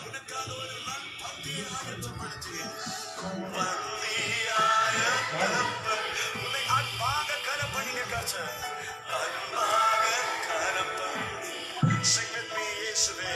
உனக்காக ஒரு நாள் பந்தியை ஆயத்தப்படுத்திய பந்தியாய கரப்பன் உன்னை அன்பாக கரப்பணிங்க காச்ச அன்பாக கரப்பணி செங்கமே இயேசுவே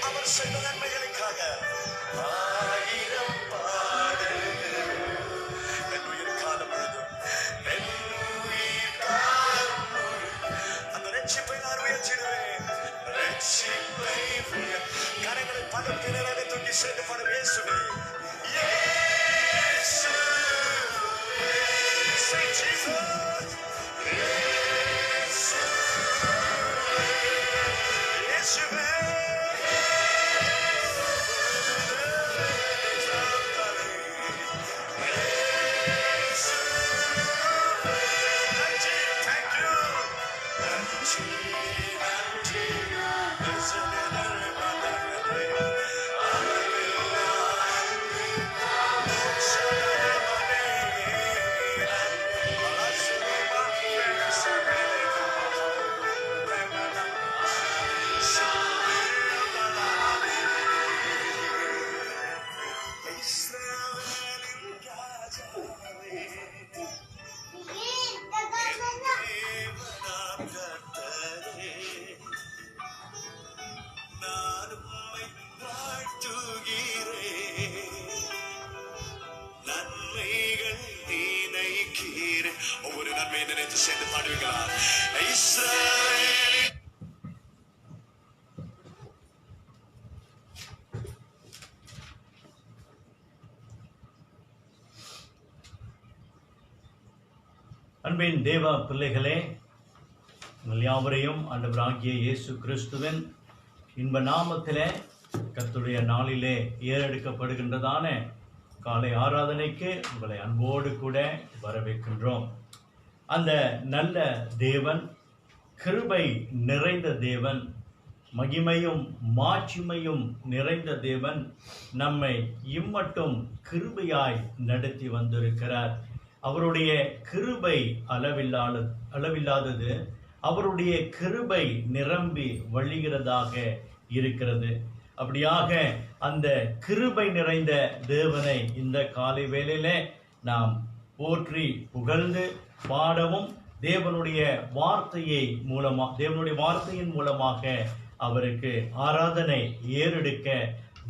அவர் செய்த நன்மைகளுக்காக ஆயிரம் பாடல்கள் என் உயிர் காலம் முழுதும் அந்த ரட்சிப்பை நான் உயர்த்திடுவேன். ரட்சிப்பை கரங்களை பதற்கு நிலையை தூக்கி சேர்ந்து பாடும் இயேசுவே ஒவ்வொரு நன்மையை நினைத்து சேர்ந்து பாடுவீங்களா? அன்பின் தேவ பிள்ளைகளே, உங்கள் யாவரையும் ஆண்டவராகிய இயேசு கிறிஸ்துவின் இன்ப நாமத்திலே கர்த்தருடைய நாளிலே ஏறெடுக்கப்படுகின்றதான காலை ஆராதனைக்கு உங்களை அன்போடு கூட வரவேற்கின்றோம். அந்த நல்ல தேவன், கிருபை நிறைந்த தேவன், மகிமையும் மாட்சிமையும் நிறைந்த தேவன் நம்மை இம்மட்டும் கிருபையாய் நடத்தி வந்திருக்கிறார். அவருடைய கிருபை அளவில்லாதது. அவருடைய கிருபை நிரம்பி வழிகிறதாக இருக்கிறது. அப்படியாக அந்த கிருபை நிறைந்த தேவனை இந்த காலை வேளையிலே நாம் போற்றி புகழ்ந்து பாடவும், தேவனுடைய வார்த்தையின் மூலமாக அவருக்கு ஆராதனை ஏறெடுக்க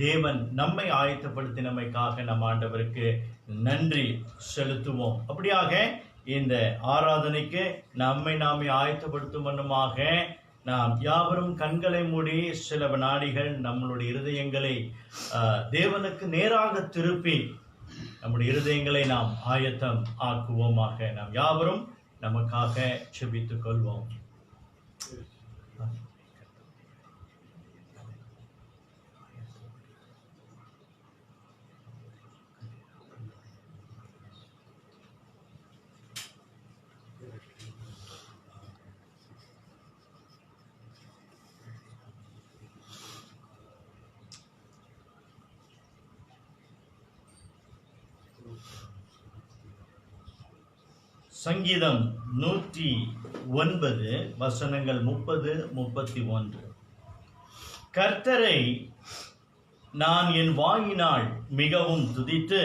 தேவன் நம்மை ஆயத்தப்படுத்தினமைக்காக நம் ஆண்டவருக்கு நன்றி செலுத்துவோம். அப்படியாக இந்த ஆராதனைக்கு நம்மை நாமே ஆயத்தப்படுத்தும் வண்ணமாக நாம் யாவரும் கண்களை மூடி சில வினாடிகள் நம்மளுடைய இருதயங்களை தேவனுக்கு நேராக திருப்பி நம்முடைய இருதயங்களை நாம் ஆயத்தம் ஆக்குவோமாக. நாம் யாவரும் நமக்காக செபித்துக் கொள்வோம். சங்கீதம் 109 வசனங்கள் 30, 31. கர்த்தரை நான் என் வாயினால் மிகவும் துதித்து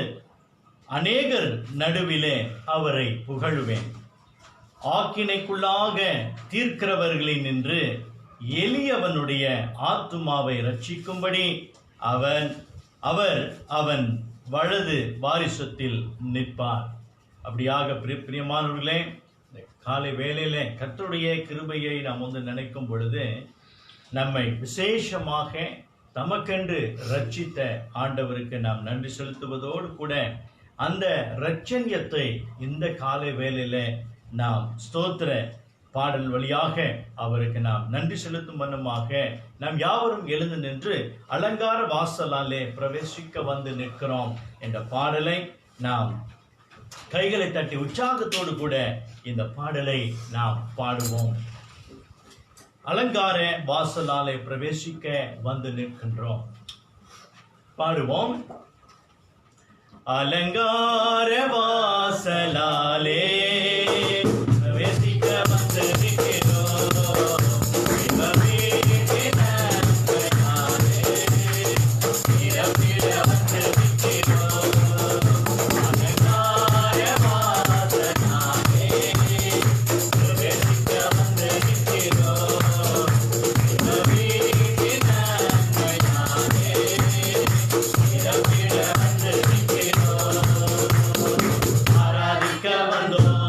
அநேகர் நடுவிலே அவரை புகழுவேன். ஆக்கினைக்குள்ளாக தீர்க்கிறவர்களினின்று எளியவனுடைய ஆத்துமாவை ரட்சிக்கும்படி அவர் அவன் வலது வாரிசத்தில் நிற்பார். அப்படியாக பிரியமானவர்களே, காலை வேளையிலே கர்த்தருடைய கிருபையை நாம் நினைக்கும் பொழுது நம்மை விசேஷமாக தமக்கென்று ரட்சித்த ஆண்டவருக்கு நாம் நன்றி செலுத்துவதோடு கூட அந்த இரட்சண்யத்தை இந்த காலை வேளையிலே நாம் ஸ்தோத்திர பாடல் வழியாக அவருக்கு நாம் நன்றி செலுத்தும் வண்ணமாக நாம் யாவரும் எழுந்து நின்று அலங்கார வாசலாலே பிரவேசிக்க வந்து நிற்கிறோம் என்ற பாடலை நாம் கைகளை தட்டி உற்சாகத்தோடு கூட இந்த பாடலை நாம் பாடுவோம். அலங்கார வாசலாலே பிரவேசிக்க வந்து நிற்கின்றோம். பாடுவோம். அலங்கார வாசலாலே பிரவேசிக்க வந்து நிற்கிறோம். ஆராதிக்க வந்தோம்.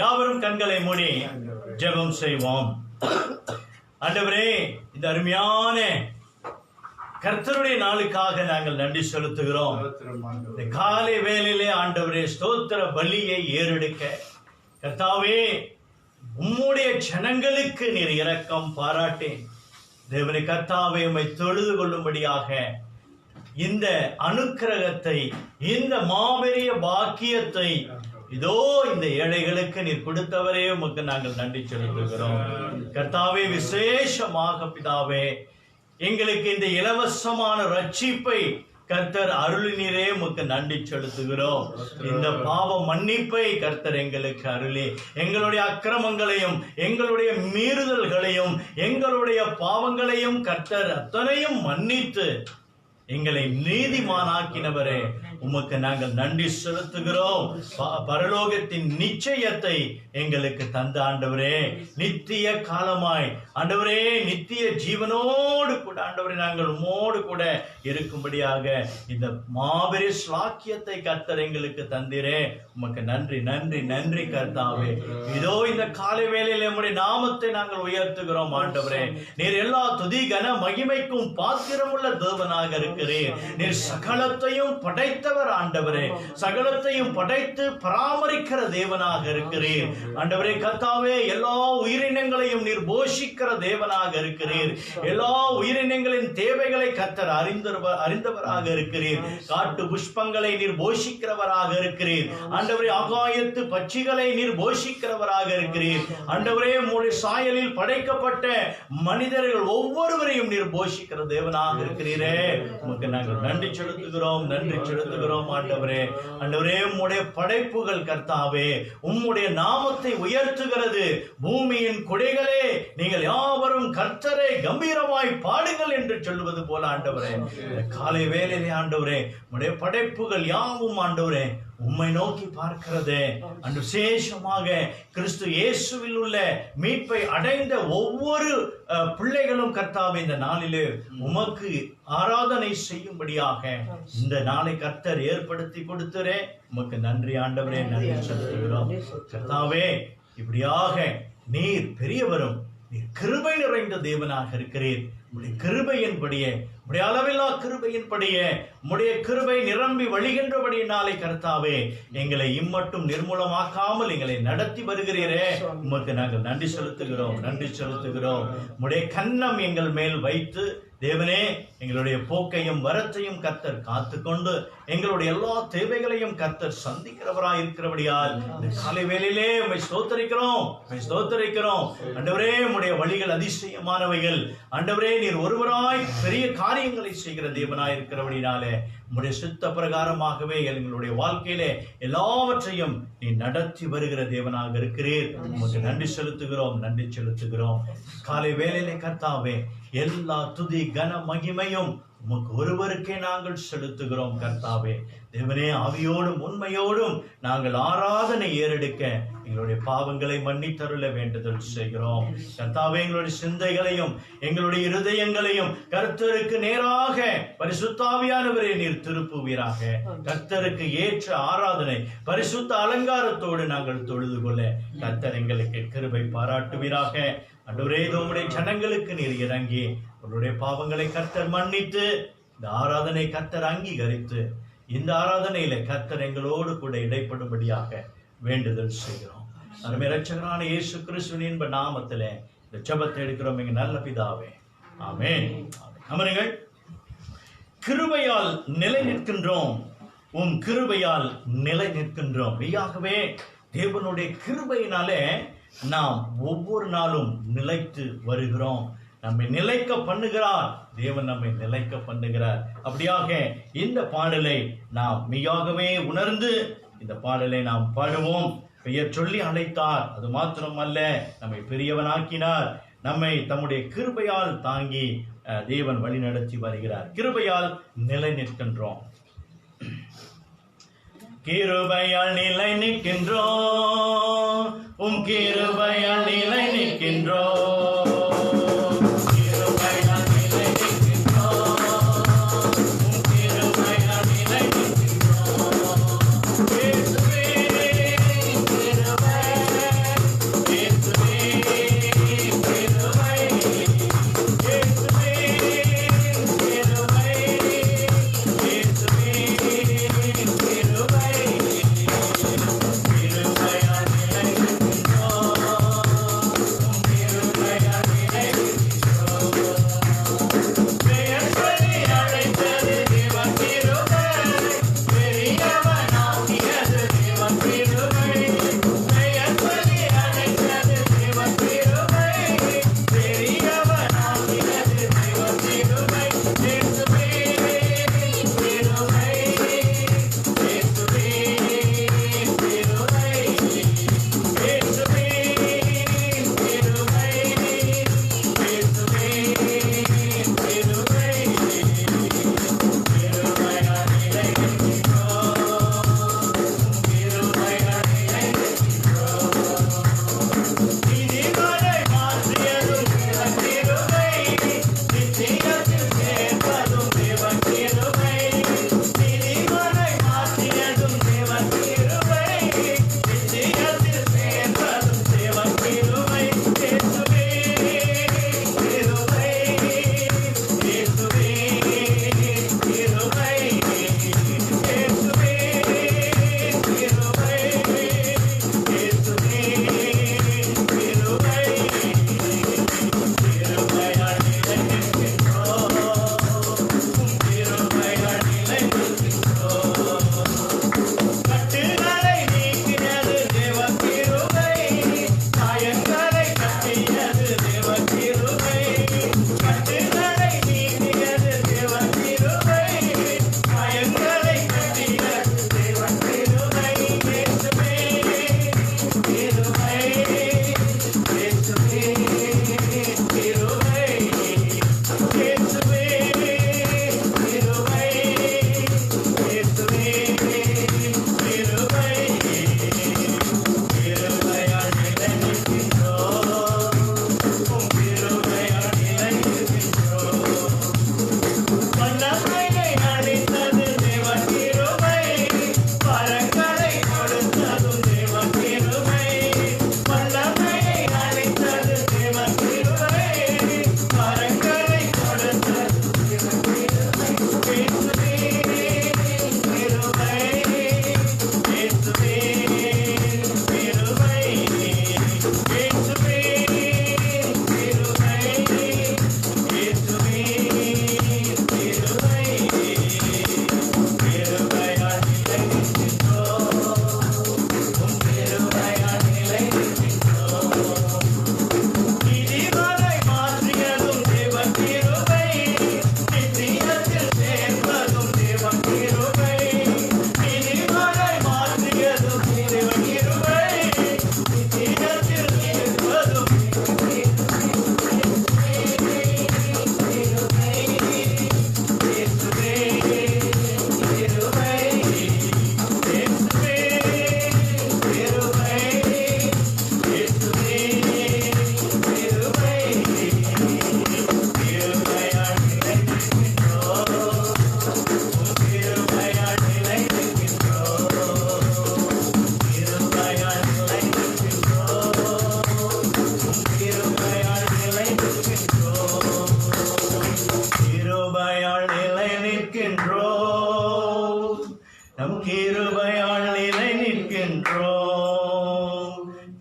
யாவரும் கண்களை மூடி ஜெபம் செய்வோம். ஆண்டவரே, இந்த அருமையான கர்த்தருடைய நாளுக்காக நாங்கள் நன்றி செலுத்துகிறோம். இந்த காலை வேளையிலே ஆண்டவரே ஸ்தோத்திர பலியை ஏறெடுக்க கர்த்தாவே உம்முடைய ஜனங்களுக்கு நீர் இரக்கம் பாராட்டேன். தேவனை கர்த்தாவே உம்மை தொழுது கொள்ளும்படியாக இந்த அனுக்கிரகத்தை, இந்த மாபெரிய பாக்கியத்தை இதோ இந்த ஏழைகளுக்கு நீர் கொடுத்தவரே உமக்கு நாங்கள் நன்றி செலுத்துகிறோம். கர்த்தாவே, விசேஷமாக பிதாவே எங்களுக்கு இந்த இலவசமான ரட்சிப்பை கர்த்தர் அருளினீரே உமக்கு நன்றி செலுத்துகிறோம். இந்த பாவ மன்னிப்பை கர்த்தர் எங்களுக்கு அருளி எங்களுடைய அக்கிரமங்களையும் எங்களுடைய மீறுதல்களையும் எங்களுடைய பாவங்களையும் கர்த்தர் அத்தனையும் மன்னித்து எங்களை நீதிமானாக்கினவரே உமக்கு நாங்கள் நன்றி செலுத்துகிறோம். பரலோகத்தின் நிச்சயத்தை எங்களுக்கு தந்த ஆண்டவரே, நித்திய காலமாய் ஆண்டவரே நித்திய ஜீவனோடு கூட ஆண்டவரே நாங்கள் உம்மோடு கூட இருக்கும்படியாக இந்த மாபெரிய ஸ்லாக்கியத்தை கர்த்தர் எங்களுக்கு தந்தீரே உமக்கு நன்றி நன்றி நன்றி கர்த்தாவே. இதோ இந்த காலை வேளையில் நம்முடைய நாமத்தை நாங்கள் உயர்த்துகிறோம் ஆண்டவரே. நீர் எல்லா துதி கன மகிமைக்கும் பாத்திரமுள்ள தேவனாக இருக்கிறீர். நீர் சகலத்தையும் படைத்தவர் ஆண்டவரே, சகலத்தையும் படைத்து பராமரிக்கிற தேவனாக இருக்கிறீர் ஆண்டவரே. கர்த்தாவே, எல்லா உயிரினங்களையும் நீர் போஷிக்கிற தேவனாக இருக்கிறீர். எல்லா உயிரினங்களின் தேவைகளை கர்த்தர் அறிந்தவராக இருக்கிறீர். காட்டு புஷ்பங்களை நீர் போஷிக்கிறவராக இருக்கிறீர் ஆண்டவரே. ஆகாயத்து பட்சிகளை நீர் போஷிக்கிறவராக இருக்கிறீர் ஆண்டவரே. உம்முடைய சாயலில் படைக்கப்பட்ட மனிதர்கள் ஒவ்வொருவரையும் நீர் போஷிக்கிற தேவனாக இருக்கிறீரே உமக்கு நாங்கள் நன்றி செலுத்துகிறோம் நன்றி செலுத்துகிறோம் ஆண்டவரே. ஆண்டவரே, உம்முடைய படைப்புகள் கர்த்தாவே உம்முடைய நாமத்தை உயர்த்துகிறது. பூமியின் குடைகளே நீங்கள் யாவரும் கர்த்தரை கம்பீரமாய் பாடுங்கள் என்று சொல்லுவது போல ஆண்டவரே, காலை வேளையிலே ஆண்டவரே உம்முடைய படைப்புகள் யாவும் ஆண்டவரே உம்மை நோக்கி பார்க்கிறதே. அன்று விசேஷமாக கிறிஸ்து இயேசுவில் உள்ள மீட்பை அடைந்த ஒவ்வொரு பிள்ளைகளும் கர்த்தாவே இந்த நாளிலே உமக்கு ஆராதனை செய்யும்படியாக இந்த நாளை கர்த்தர் ஏற்படுத்தி கொடுத்தரே உமக்கு நன்றி ஆண்டவரே, நன்றி செலுத்துகிறோம் கர்த்தாவே. இப்படியாக நீர் பெரியவரும் நீர் கிருபை நிறைந்த தேவனாக இருக்கிறீர். உம்முடைய கிருபையின்படியே, உம்முடைய அளவில்லா கிருபையின்படியே, உம்முடைய கிருபை நிரம்பி வழிகின்றபடியினாலே கர்த்தாவே எங்களை இம்மட்டும் நிர்மூலமாக்காமல் எங்களை நடத்தி வருகிறீரே உமக்கு நாங்கள் நன்றி செலுத்துகிறோம் நன்றி செலுத்துகிறோம். உம்முடைய கன்னம் எங்கள் மேல் வைத்து தேவனே எங்களுடைய போக்கையும் வரத்தையும் கர்த்தர் காத்துக்கொண்டு எங்களுடைய எல்லா தேவைகளையும் கர்த்தர் சந்திக்கிறவராய் இருக்கிறபடியால் இந்த காலை வேளையிலே உம்மை ஸ்தோத்திரிக்கிறோம் ஸ்தோத்திரிக்கிறோம் ஆண்டவரே. உம்முடைய வழிகள் அதிசயமானவைகள் ஆண்டவரே. நீர் ஒருவராய் பெரிய காரியங்களை செய்கிற தேவனாய் இருக்கிறபடினாலே உம்முடைய சித்த பிரகாரமாகவே எங்களுடைய வாழ்க்கையிலே எல்லாவற்றையும் நீ நடத்தி வருகிற தேவனாக இருக்கிறீர். உமக்கு நன்றி செலுத்துகிறோம் நன்றி செலுத்துகிறோம். காலை வேளையிலே கர்த்தாவே எல்லா துதி கன மகிமையும் உமக்கு ஒருவருக்கே நாங்கள் செலுத்துகிறோம் கர்த்தாவே. தேவனே, ஆவியோடும் உண்மையோடும் நாங்கள் ஆராதனை ஏறெடுக்க எங்களுடைய பாவங்களை மன்னித்தருள வேண்டுதல் செய்கிறோம் கர்த்தாவே. எங்களுடைய சிந்தைகளையும் எங்களுடைய இருதயங்களையும் கர்த்தருக்கு நேராக பரிசுத்த ஆவியானவரே நீர் திருப்புவீராக. கர்த்தருக்கு ஏற்ற ஆராதனை பரிசுத்த அலங்காரத்தோடு நாங்கள் தொழுது கொள்ள கர்த்தர் எங்களுக்கு கிருபை பாராட்டுவீராக. ஆண்டவரே, உம்முடைய ஜனங்களுக்கு நீர் இறங்கி உங்களுடைய பாவங்களை கர்த்தர் மன்னித்து இந்த ஆராதனை கர்த்தர் அங்கீகரித்து இந்த ஆராதனையில கர்த்தர் எங்களோடு கூட இடைப்படும்படியாக வேண்டுதல் செய்கிறோம். அருமை இரட்சகரான இயேசு கிறிஸ்துவின் இன்ப நாமத்திலே இந்த ஜெபத்தை எடுக்கிறோம் எங்க நல்ல பிதாவே, ஆமென். அமருங்கள். கிருபையால் நிலை நிற்கின்றோம், உம் கிருபையால் நிலை நிற்கின்றோம். மெய்யாகவே தேவனுடைய கிருபையினாலே நாம் ஒவ்வொரு நாளும் நிலைத்து வருகிறோம். நம்மை நிலைக்க பண்ணுகிறார் தேவன், நம்மை நிலைக்க பண்ணுகிறார். அப்படியாக இந்த பாடலை நாம் மெய்யாகவே உணர்ந்து இந்த பாடலை நாம் பாடுவோம். பெயர் சொல்லி அழைத்தார், அது மாத்திரமல்ல நம்மை பெரியவனாக்கினார். நம்மை தம்முடைய கிருபையால் தாங்கி தேவன் வழி நடத்தி வருகிறார். கிருபையால் நிலை நிற்கின்றோம். கிருபையால் நிலை நிற்கின்றோம், உம் கிருபையால் நிலை நிற்கின்றோம்.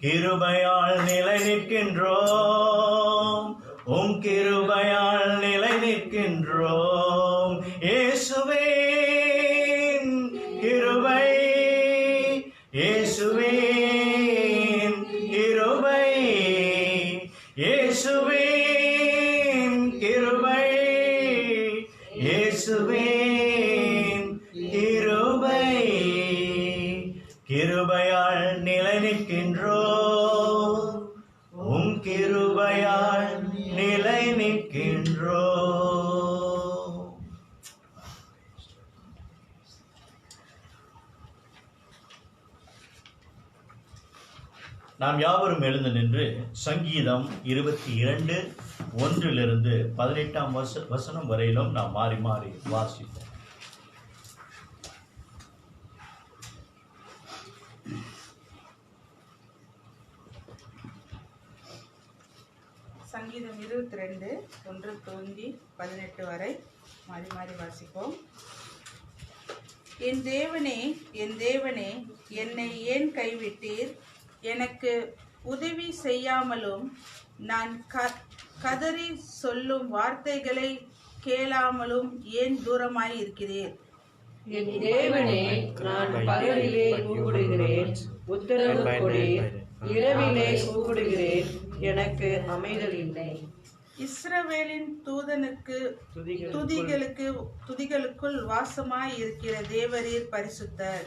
கிருபையால் நிலை நிற்கின்றோம், உம் கிருபையால் நிலை நிற்கின்றோம். இயேசுவே கிருபை, இயேசுவே கிருபை, இயேசுவே கிருபை, இயேசுவே கிருபை. கிருபையால் நிலை நிற்கின்றோம், உம் கிருபையால் நிலை நிற்கின்றோம். நாம் யாவரும் எழுந்து நின்று சங்கீதம் 22:1 வசனம் வரையிலும் நாம் மாறி மாறி வாசிப்போம். சங்கீதம் 22:1 துவங்கி 18 வரை மாறி மாறி வாசிப்போம். என் தேவனே, என் தேவனே, என்னை ஏன் கைவிட்டீர்? எனக்கு உதவி செய்யாமலும் நான் கதறி சொல்லும் வார்த்தைகளை கேளாமலும் ஏன் தூரமாய் இருக்கிறீர்? என் தேவனே, நான் பகலிலே கூப்பிடுகிறேன், உத்தரவு கொடீர். இரவிலே கூப்பிடுகிறேன், எனக்கு அமைதல் இல்லை. இஸ்ரவேலின் தூதனுக்கு துதிகளுக்குள் வாசமாய் இருக்கிற தேவரீர் பரிசுத்தர்.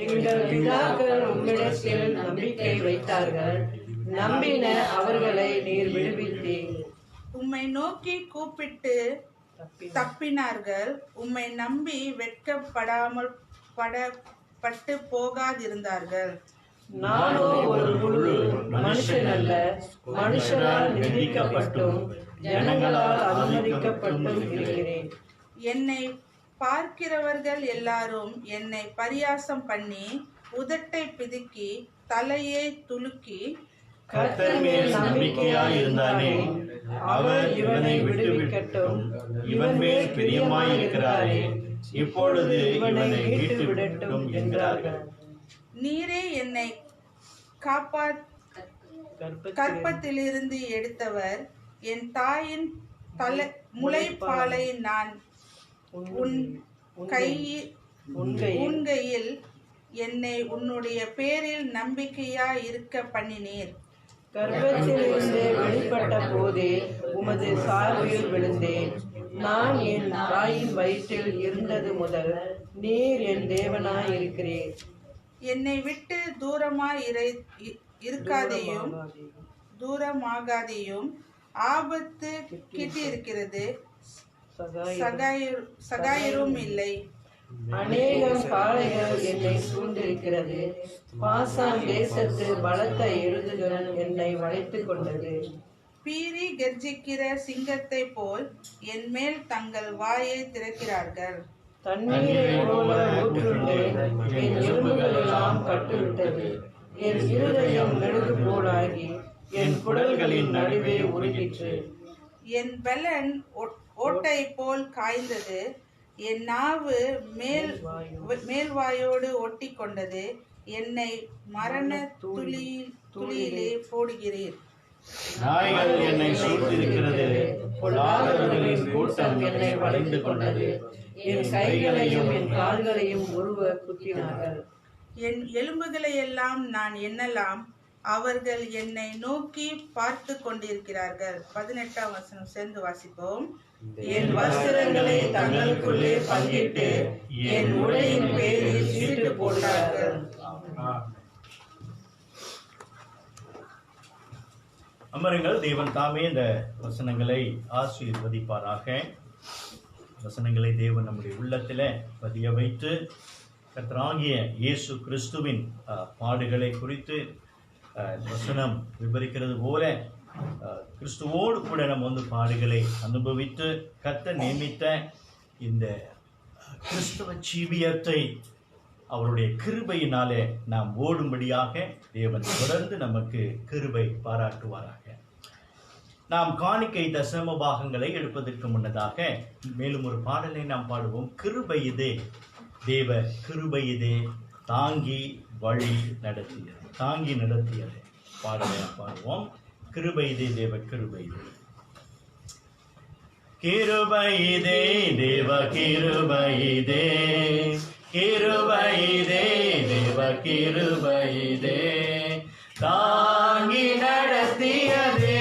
எங்கள் பிதாக்கள் உம்மிடத்தில் நம்பிக்கை வைத்தார்கள், நம்பின அவர்களை நீர் விடுவித்தீர். உம்மை நோக்கி கூப்பிட்டு தப்பினார்கள், உம்மை நம்பி வெட்கப்படாமல் பட்டு போகாதிருந்தார்கள். நானோ ஒரு முழு மனுஷன் அல்ல, மனுஷரால் நிந்திக்கப்பட்டும் ஜனங்களால் அனுமதிக்கப்பட்டும் இருக்கிறேன். என்னை பார்க்கிறவர்கள் எல்லாரும் என்னை பரியாசம் பண்ணி உதட்டை பிதுக்கி தலையை துலுக்கி, கர்த்தர் மேல் நம்பிக்கையாய் இருந்தானே, அவர் இவனை விட்டுவிடட்டும், இவன் மேல் பிரியமாயிருக்கிறாரே, இப்பொழுது இவனை விட்டு விடட்டும் என்கிறார்கள். நீரே என்னை கர்ப்பத்திலிருந்து எடுத்தவர், என் தாயின் முளைப்பாலை நான் உண்கையில் என்னை உன்னுடைய பேரில் நம்பிக்கையா இருக்க பண்ணினீர். கர்ப்பத்திலிருந்து வெளிப்பட்ட போதே உமது சார்பில் விழுந்தேன். நான் என் தாயின் வயிற்றில் இருந்தது முதல் நீர் என் தேவனாய் இருக்கிறீர். என்னை விட்டு தூரமாகாதேயும், ஆபத்து கிட்டிருக்கிறது, சகாயரும் இல்லை. அநேகம் பாளைகள் என்னை சூழ்ந்திருக்கிறது, பாசான் தேசத்து பலத்த எருதுகள் என்னை வளைத்துக் கொண்டது. பீறி கர்ஜிக்கிற சிங்கத்தை போல் என் மேல் தங்கள் வாயை திறக்கிறார்கள். தண்ணீரை போல ஊற்றுண்டேன், என் எலும்புகள் எல்லாம் கட்டுவிட்டது. என் இருதயம் மெழுகு போலாகி என் குடல்களின் நடுவே உருகிற்று. என் பலன் ஓட்டை போல் காய்ந்தது, என் நாவு மேல்வாயோடு ஒட்டி கொண்டது. என்னை மரண துளியிலே போடுகிறீர். நாய்கள் என்னை சூழ்ந்திருக்கிறது, பொல்லாதவர்களின் கூட்டம் என்னை வளைந்து கொண்டது. என் கைகளையும் என் கால்களையும் உருவ குத்தினார்கள். என் எலும்புகளை எல்லாம் நான் எண்ணலாம், அவர்கள் என்னை நோக்கி பார்த்து கொண்டிருக்கிறார்கள். 18ஆம் வசனம் சேர்ந்து வாசிப்போம். என் வஸ்திரங்களை தங்களுக்குள்ளே பங்கிட்டு என் உடையின் பேரில் சீட்டு போட்டார்கள். அமருங்கள். தேவன் தாமே இந்த வசனங்களை ஆசீர்வதிப்பாராக. வசனங்களை தேவன் நம்முடைய உள்ளத்தில் பதிய வைத்து கர்த்தராகிய இயேசு கிறிஸ்துவின் பாடுகளை குறித்து வசனம் விவரிக்கிறது போல கிறிஸ்துவோடு கூட நம்ம பாடுகளை அனுபவித்து கர்த்தர் நியமித்த இந்த கிறிஸ்தவ ஜீவியத்தை அவருடைய கிருபையினாலே நாம் ஓடும்படியாக தேவன் தொடர்ந்து நமக்கு கிருபை பாராட்டுவாராக. நாம் காணிக்கை தசம பாகங்களை எடுப்பதற்கு முன்னதாக மேலும் ஒரு பாடலை நாம் பாடுவோம். கிருபை இதே தேவ கிருபை இதே தாங்கி வழி நடத்தியது, தாங்கி நடத்தியது. பாடலை பாடுவோம். கிருபைதே தேவ கிருபைதே, கிருபைதே தேவ கிருபைதே, கிருபைதே தேவ கிருபைதே, தாங்கி நடத்தியதே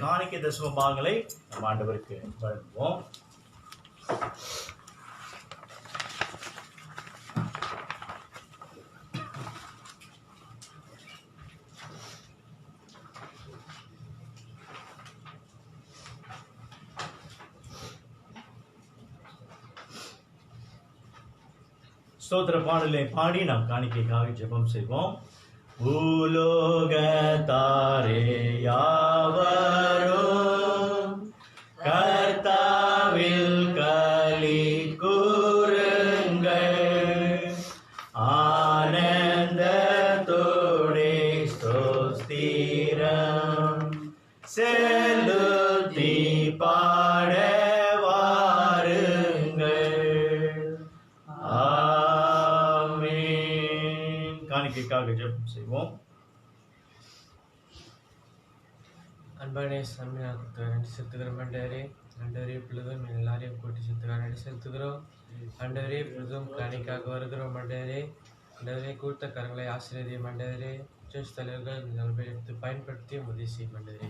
காணிக்கை தசம பாகங்களை நம் ஆண்டவருக்கு வழங்குவோம். ஸ்தோத்திர பாடலை பாடி நாம் காணிக்கைக்காக ஜெபம் செய்வோம். பூலோகத்தாரே யாவரும் கர்த்தாவில் களி கூறுங்கள், ஆனந்தத்தோடே ஸ்தோத்திரம் செலுத்தி பாட வாருங்கள். ஆமென். காணிக்கைக்காக ஜெபம் செய்வோம். அன்பானே சாமியாருக்கு நன்றி செலுத்துகிறோம். ஆண்டவரே இப்பொழுதும் எல்லாரையும் கூட்டி செலுத்துகிறோம். நன்றி செலுத்துகிறோம். ஆண்டவரே இப்பொழுதும் காணிக்காக வருகிறோம். ஆண்டவரே கூட்ட கரங்களை ஆசீர்வதியும். ஆண்டவரே சர்ச் தலைவர்கள் நல்ல எடுத்து பயன்படுத்தி உதவி செய்யும். ஆண்டவரே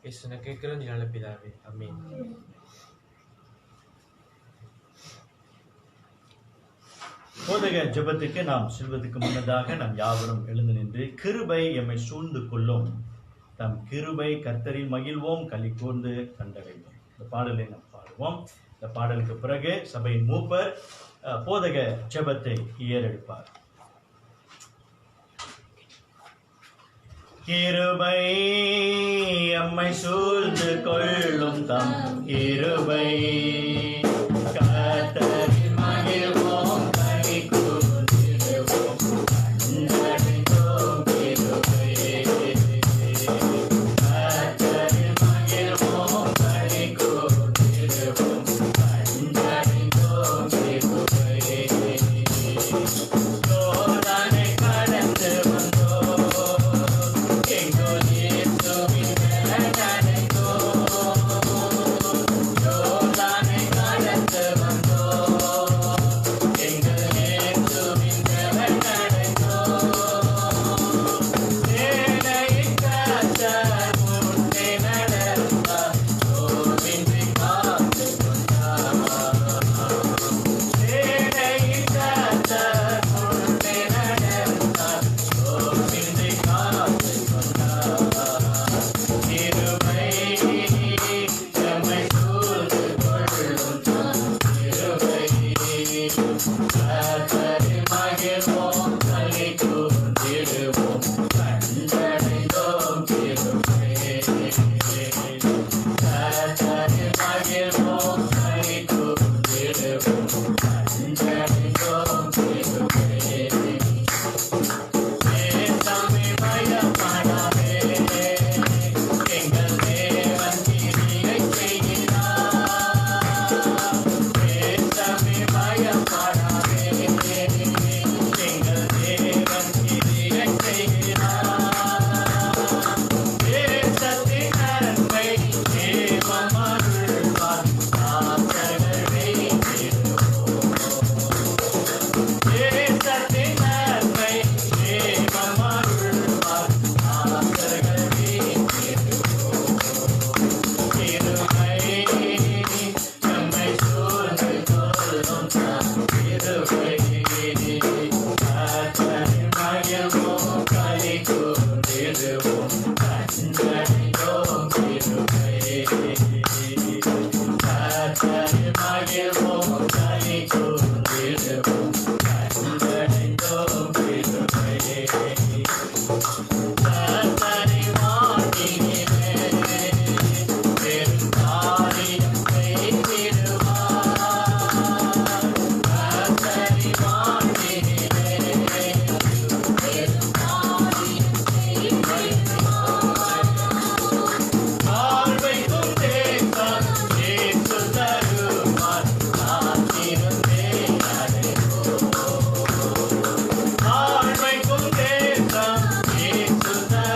இயேசுவை கேட்கிறோம், நீ நல்ல பிதாவே. ஆமென். போதக ஜெபத்துக்கு நாம் செல்வதற்கு முன்னதாக நாம் யாவரும் எழுந்து நின்று, கிருபை எம்மை சூழ்ந்து கொள்ளும், தம் கிருபை கர்த்தரில் மகிழ்வோம், களி கூர்ந்து கண்டடைவோம். இந்த பாடலை நாம் பாடுவோம். இந்த பாடலுக்கு பிறகு சபையின் மூப்பர் போதக ஜெபத்தை ஏறெடுப்பார். கிருபை எம்மை சூழ்ந்து கொள்ளும், தம் கிருபை கர்த்தரில் மகிழ்வோம், களி கூர்ந்திடுவோம், கண்டடைந்தோம் கிருபை. கர்த்தரில் மகிழ்வோம், களி கூர்ந்திடுவோம், கண்டடைந்தோம் கிருபை. சோதனை கடந்து வந்தோம், எங்கள் இயேசுவின் நடந்தோம். சோதனை கடந்து வந்தோம், எங்கள் இயேசுவின் நடந்தோம். சேனையின் கர்த்தர் முன்னே நடந்தார், சோர்வின்றி காத்து கொண்டார். சேனையின் கர்த்தர் முன்னே நடந்தார், சோர்வின்றி காத்து கொண்டார். கிருபை எம்மை சூழ்ந்து கொள்ளும், தம் கிருபை கர்த்தரில் மகிழ்வோம், களி கூர்ந்திடுவோம், கண்டடைந்தோம் கிருபை. கர்த்தரில் மகிழ்வோம், களி கூர்ந்திடுவோம், கண்டடைந்தோம் கிருபை. தேசமே பயப்படாதே, எங்கள் தேவன் கிரியை செய்கிறார். தேசமே பயப்படாதே, எங்கள் தேவன் கிரியை செய்கிறார். தேசத்தின் நன்மை தேவம் அருள்வார், தாசர்கள் வேண்டிடுவோம். தேசத்தின் நன்மை தேவம் அருள்வார், தாசர்கள் வேண்டிடுவோம். கிருபை நம்மை சூழ்ந்து கொள்ளும், தம் கிருபை கர்த்தரில் மகிழ்வோம், களி கூர்ந்திடுவோம், கண்டடைந்தோம் கிருபை. கர்த்தரில் மகிழ்வோம், களி கூர்ந்திடுவோம், கண்டடைந்தோம் கிருபை. கர்த்தரின் வாக்கினிலே பெரும் காரியம் செய்திடுவார். கர்த்தரின் வாக்கினிலே பெரும் காரியம் செய்திடுவார். வாழ்வைக்கும் தேசம் இயேசு தருவார், காத்திருந்தே அடைவோம். வாழ்வைக்கும் தேசம் இயேசு தருவார்,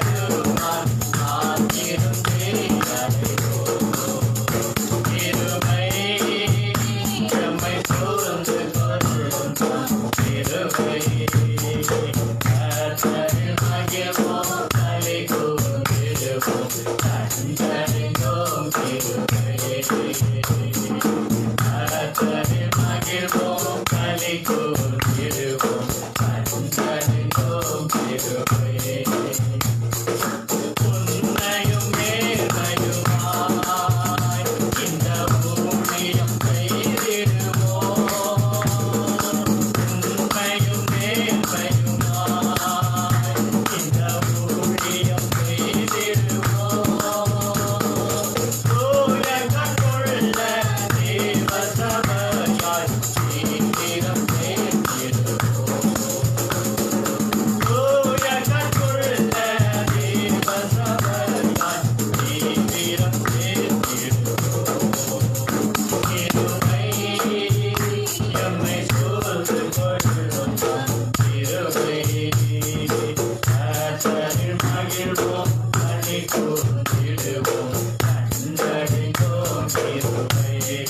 கர்த்தரில் மகிழ்வோம் களி கூர்ந்திடுவோம் கண்டடைந்தோம் கிருபையை.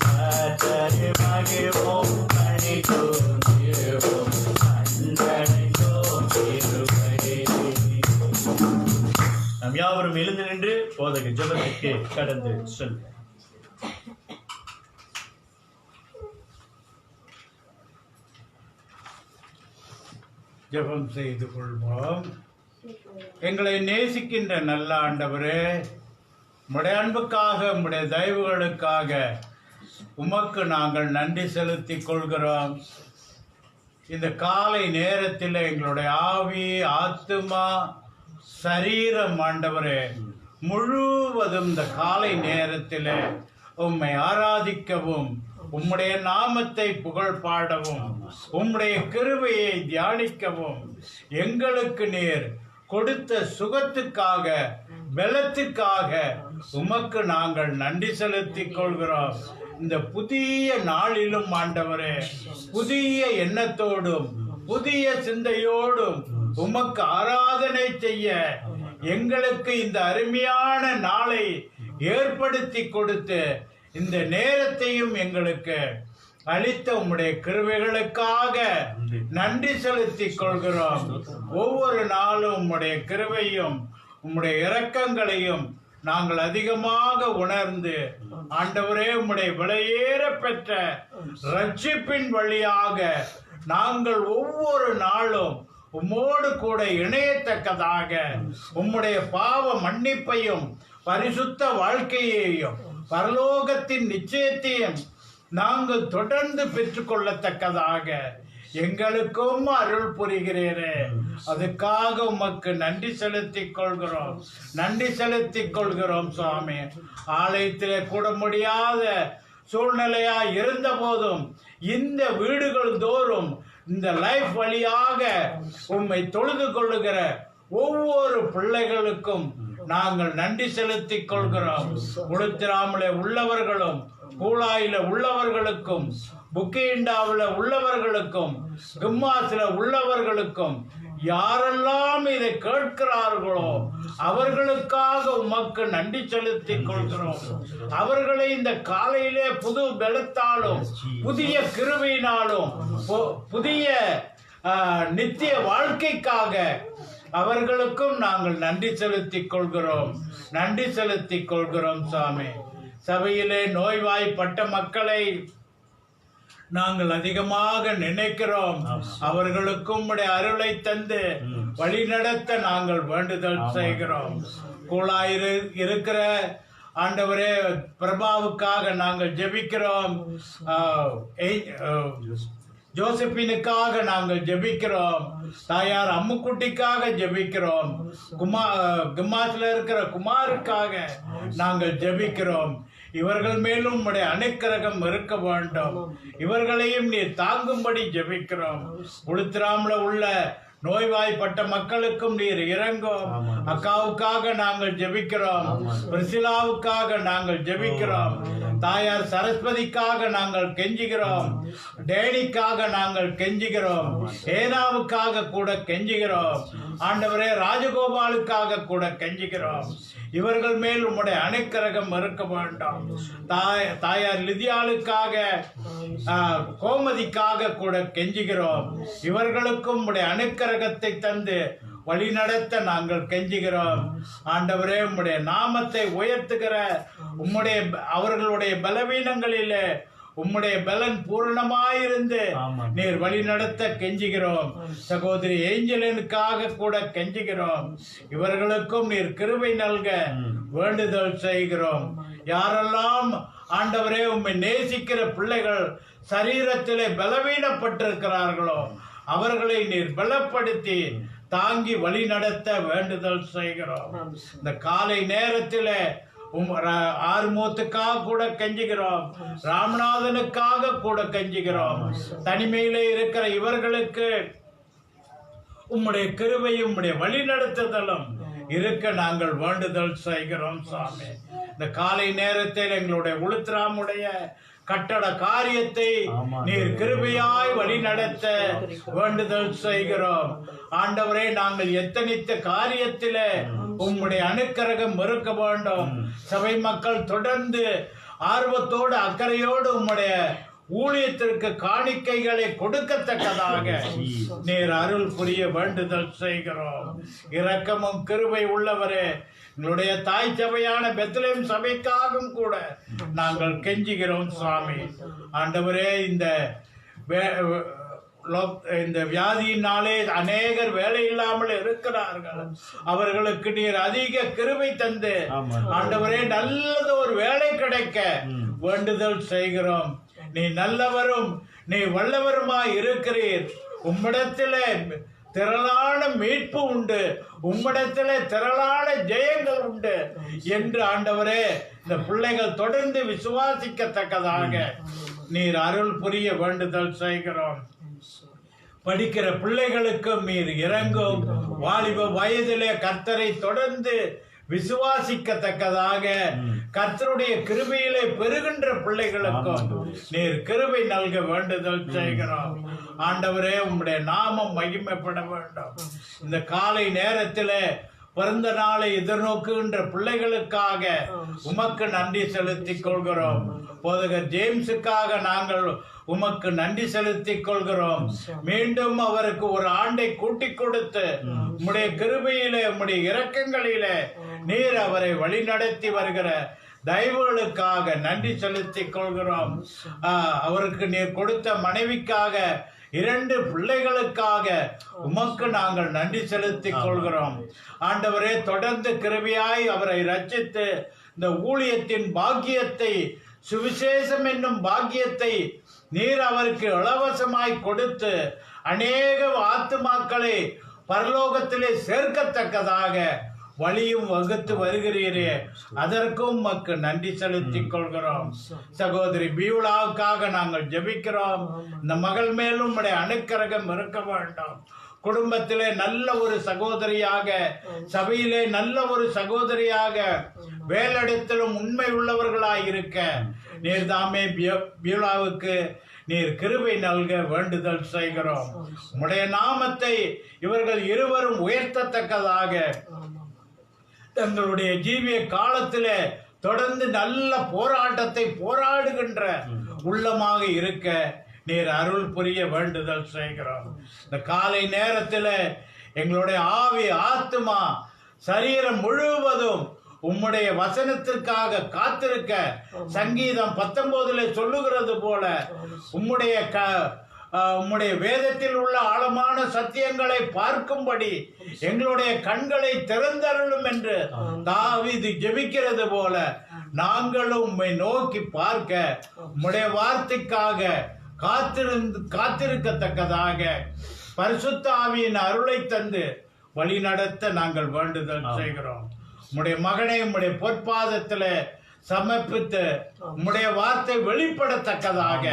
கர்த்தரில் மகிழ்வோம் களி கூர்ந்திடுவோம் கண்டடைந்தோம் கிருபையை. நாம் யாவரும் எழுந்து நின்று போதக ஜெபத்திற்கு கடந்து செல்வோம். ஜெபம் செய்து கொள்வோம். எங்களை நேசிக்கின்ற நல்ல ஆண்டவரே, உம்முடைய அன்புக்காக, உம்முடைய தயவுகளுக்காக உமக்கு நாங்கள் நன்றி செலுத்திக் கொள்கிறோம். இந்த காலை நேரத்தில் எங்களுடைய ஆவி, ஆத்துமா, சரீரம் ஆண்டவரே முழுவதும் இந்த காலை நேரத்தில் உம்மை ஆராதிக்கவும், உம்முடைய நாமத்தை புகழ் பாடவும், உம்முடைய கிருபையை தியானிக்கவும், எங்களுக்கு நீர் கொடுத்த சுகத்துக்காக, பலத்துக்காக உமக்கு நாங்கள் நன்றி செலுத்திக் கொள்கிறோம். இந்த புதிய நாளிலும் ஆண்டவரே புதிய எண்ணத்தோடும் புதிய சிந்தையோடும் உமக்கு ஆராதனை செய்ய எங்களுக்கு இந்த அருமையான நாளை ஏற்படுத்தி கொடுத்து இந்த நேரத்தையும் எங்களுக்கு அளித்த உம்முடைய கிருபைகளுக்காக நன்றி செலுத்திக் கொள்கிறோம். ஒவ்வொரு நாளும் உம்முடைய கிருபையும் உம்முடைய இரக்கங்களையும் நாங்கள் அதிகமாக உணர்ந்து ஆண்டவரே உம்முடைய விலையேற பெற்ற ரட்சிப்பின் வழியாக நாங்கள் ஒவ்வொரு நாளும் உம்மோடு கூட இணையத்தக்கதாக உம்முடைய பாவ மன்னிப்பையும் பரிசுத்த வாழ்க்கையையும் பரலோகத்தின் நிச்சயத்தையும் நாங்கள் தொடர்ந்து பெற்றுக்கொள்ளத்தக்கதாக எங்களுக்கும் அருள் புரிகிறீரே. அதுக்காக உமக்கு நன்றி செலுத்திக் கொள்கிறோம், நன்றி செலுத்திக் கொள்கிறோம் சுவாமி. ஆலயத்திலே கூட முடியாத சூழ்நிலையா இருந்த போதும் இந்த வீடுகள் தோறும் இந்த லைஃப் வழியாக உம்மை தொழுது கொள்ளுகிற ஒவ்வொரு பிள்ளைகளுக்கும் நாங்கள் நன்றி செலுத்திக் கொள்கிறோம். உளுத்திராமலே உள்ளவர்களும், கூலாயில உள்ளவர்களுக்கும், புக்கிண்டாவில் உள்ளவர்களுக்கும், கிம்மாசில உள்ளவர்களுக்கும், யாரெல்லாம் இதை கேட்கிறார்களோ அவர்களுக்காக உமக்கு நன்றி செலுத்திக் கொள்கிறோம். அவர்களை இந்த காலையிலே புது பலத்தாலும் புதிய கிருபையினாலும் புதிய நித்திய வாழ்க்கைக்காக அவர்களுக்கும் நாங்கள் நன்றி செலுத்திக் கொள்கிறோம், நன்றி செலுத்திக் கொள்கிறோம் சுவாமி. சபையிலே நோய்வாய்ப்பட்ட மக்களை நாங்கள் அதிகமாக நினைக்கிறோம். அவர்களுக்கும் உடைய அருளை தந்து வழிநடத்த நாங்கள் வேண்டுதல் செய்கிறோம். கூழாயிரு இருக்கிற ஆண்டவரே பிரபாவுக்காக நாங்கள் ஜெபிக்கிறோம். ஜோசப்பினுக்காக நாங்கள் ஜெபிக்கிறோம். தாயார் அம்முக்குட்டிக்காக ஜெபிக்கிறோம். கும்மாஸ்ல இருக்கிற குமாருக்காக நாங்கள் ஜெபிக்கிறோம். இவர்கள் மேலும் உம்முடைய அனுக்கிரகம் இருக்க வேண்டும். இவர்களையும் நீர் தாங்கும்படி ஜெபிக்கிறோம். உளுத்திராமல உள்ள நோய்வாய்ப்பட்ட மக்களுக்கும் நீர் இறங்கும். அக்காவுக்காக நாங்கள் ஜெபிக்கிறோம். பிரிசிலாவுக்காக நாங்கள் ஜெபிக்கிறோம். தாயார் சரஸ்வதிக்காக நாங்கள் கெஞ்சுகிறோம். டேனிக்காக நாங்கள் கெஞ்சுகிறோம். ஏனாவுக்காக கூட கெஞ்சுகிறோம். ஆண்டவரே ராஜகோபாலுக்காக கூட கெஞ்சுகிறோம். இவர்கள் மேல் உம்முடைய அனுக்கிரகம் இருக்க வேண்டும். தாயார் லிதியாளுக்காக, கோமதிக்காக கூட கெஞ்சுகிறோம். இவர்களுக்கும் உம்முடைய அனுக்கிரகத்தை தந்து வழிநடத்த நாங்கள் கெஞ்சுகிறோம். ஆண்டவரே உம்முடைய நாமத்தை உயர்த்துகிற உம்முடைய அவர்களுடைய பலவீனங்களிலே உம்முடைய பலன் பூரணமாயிருந்து நீர் வழி நடத்த கெஞ்சுகிறோம். சகோதரி ஏஞ்சலினுக்காக கூட கெஞ்சுகிறோம். இவர்களுக்கும் நீர் கிருபை நல்க வேண்டுதல் செய்கிறோம். யாரெல்லாம் ஆண்டவரே உம்மை நேசிக்கிற பிள்ளைகள் சரீரத்திலே பலவீனப்பட்டிருக்கிறார்களோ அவர்களை நீர் பலப்படுத்தி தாங்கி வழி நடத்த வேண்டுதல் செய்கிறோம். இந்த காலை நேரத்தில் ஆறுமூத்துக்காக கூட கெஞ்சுகிறோம். ராமநாதனுக்காக கூட கெஞ்சுகிறோம். தனிமையிலே இருக்கிற இவர்களுக்கு உம்முடைய கிருபையும் உம்முடைய வழி நடத்துதலும் இருக்க நாங்கள் வேண்டுதல் செய்கிறோம் சுவாமி. இந்த காலை நேரத்தில் எங்களுடைய உளுத்திராமுடைய கட்டட காரியத்தை நீர் கிருபையாய் வழி நடத்த வேண்டுதல் செய்கிறோம். ஆண்டவரே, நாங்கள் எத்தனித்த காரியத்திலே உம்முடைய அனுக்கிரகம் இருக்க வேண்டும். சபை மக்கள் தொடர்ந்து ஆர்வத்தோடு அக்கறையோடு உம்முடைய ஊழியத்திற்கு காணிக்கைகளை கொடுக்கத்தக்கதாக நீர் அருள் புரிய வேண்டுதல் செய்கிறோம். இரக்கமும் கிருபை உள்ளவரே, எங்களுடைய தாய் சபையான பெத்லெஹேம் சபைக்காகவும் கூட நாங்கள் கெஞ்சுகிறோம் சுவாமி. ஆண்டவரே, இந்த வியாதியினாலே அநேகர் வேலை இல்லாமல் இருக்கிறார்கள். அவர்களுக்கு நீர் அதிக கிருபை தந்து ஆண்டவரே நல்லது ஒரு வேலை கிடைக்க வேண்டுதல் செய்கிறோம். நீ நல்லவரும் நீ வல்லவருமாய் இருக்கிறீர். உம்மிடத்திலே திரளான மீட்பு உண்டு, உம்மிடத்திலே திரளான ஜெயங்கள் உண்டு என்று ஆண்டவரே இந்த பிள்ளைகள் தொடர்ந்து விசுவாசிக்கத்தக்கதாக நீர் அருள் புரிய வேண்டுதல் செய்கிறோம். படிக்கிற பிள்ளைகளுக்கும் நீர் இறங்கும். வாலிப வயதிலே கர்த்தரை தொடர்ந்து விசுவாசிக்கத்தக்கதாக கர்த்தருடைய கிருபையிலே பெறுகின்ற பிள்ளைகளுக்கும் நீர் கிருபை நல்க வேண்டுதல் செய்கிறோம். ஆண்டவரே, உம்முடைய நாமம் மகிமைப்பட வேண்டும். இந்த காலை நேரத்திலே பிறந்த நாளை எதிர்நோக்குகின்ற பிள்ளைகளுக்காக உமக்கு நன்றி செலுத்திக் கொள்கிறோம். போதகர் ஜேம்ஸுக்காக நாங்கள் உமக்கு நன்றி செலுத்திக் கொள்கிறோம். மீண்டும் அவருக்கு ஒரு ஆண்டை கூட்டிக் கொடுத்து உம்முடைய கிருபையிலே உம்முடைய இரக்கங்களிலே நீர் அவரை வழிநடத்தி வருகிற தயவுகளுக்காக நன்றி செலுத்திக் கொள்கிறோம். அவருக்கு நீர் கொடுத்த மனைவிக்காக 2 பிள்ளைகளுக்காக உமக்கு நாங்கள் நன்றி செலுத்திக் கொள்கிறோம். ஆண்டவரே, தொடர்ந்து கிருபையாய் அவரை ரட்சித்து இந்த ஊழியத்தின் பாக்கியத்தை, சுவிசேஷம் என்னும் பாக்கியத்தை நீர் அவருக்கு இலவசமாய் கொடுத்து அநேக ஆத்துமாக்களை பரலோகத்திலே சேர்க்கத்தக்கதாக வழியும் வகுத்து வருகிறீரே, அதற்கும் உமக்கு நன்றி செலுத்திக் கொள்கிறோம். சகோதரி பியூலாவுக்காக நாங்கள் ஜெபிக்கிறோம். இந்த மகள் மேலும் உம்முடைய அனுக்கிரகம் இருக்க வேண்டும். குடும்பத்திலே நல்ல ஒரு சகோதரியாக, சபையிலே நல்ல ஒரு சகோதரியாக, வேலையிடத்திலும் உண்மை உள்ளவர்களாய் இருக்க நீர் தாமே பியூலாவுக்கு நீர் கிருபை நல்க வேண்டுதல் செய்கிறோம். உம்முடைய நாமத்தை இவர்கள் இருவரும் உயர்த்தத்தக்கதாக தங்களுடைய ஜீவிய காலத்திலே தொடர்ந்து நல்ல போராட்டத்தை போராடுகின்ற உள்ளமாக இருக்க நீர் அருள் புரிய வேண்டுதல் செய்கிறோம். இந்த காலை நேரத்தில் எங்களுடைய ஆவி, ஆத்துமா, சரீரம் முழுவதும் உம்முடைய வசனத்திற்காக காத்திருக்க சங்கீதம் 19 சொல்லுகிறது போல உம்முடைய வேதத்தில் உள்ள ஆழமான சத்தியங்களை பார்க்கும்படி எங்களுடைய கண்களை திறந்தருளும் என்று தாவீது ஜெபிக்கிறது போல நாங்களும் உம்மை நோக்கி பார்க்க உம்முடைய வார்த்தைக்காக காத்திருக்கத்தக்கதாக பரிசுத்த ஆவியின் அருளை தந்து வழி நடத்த நாங்கள் வேண்டுதல் செய்கிறோம். உம்முடைய மகனை உம்முடைய பொற்பாதத்தில் சமர்ப்பித்து உம்முடைய வார்த்தை வெளிப்படத்தக்கதாக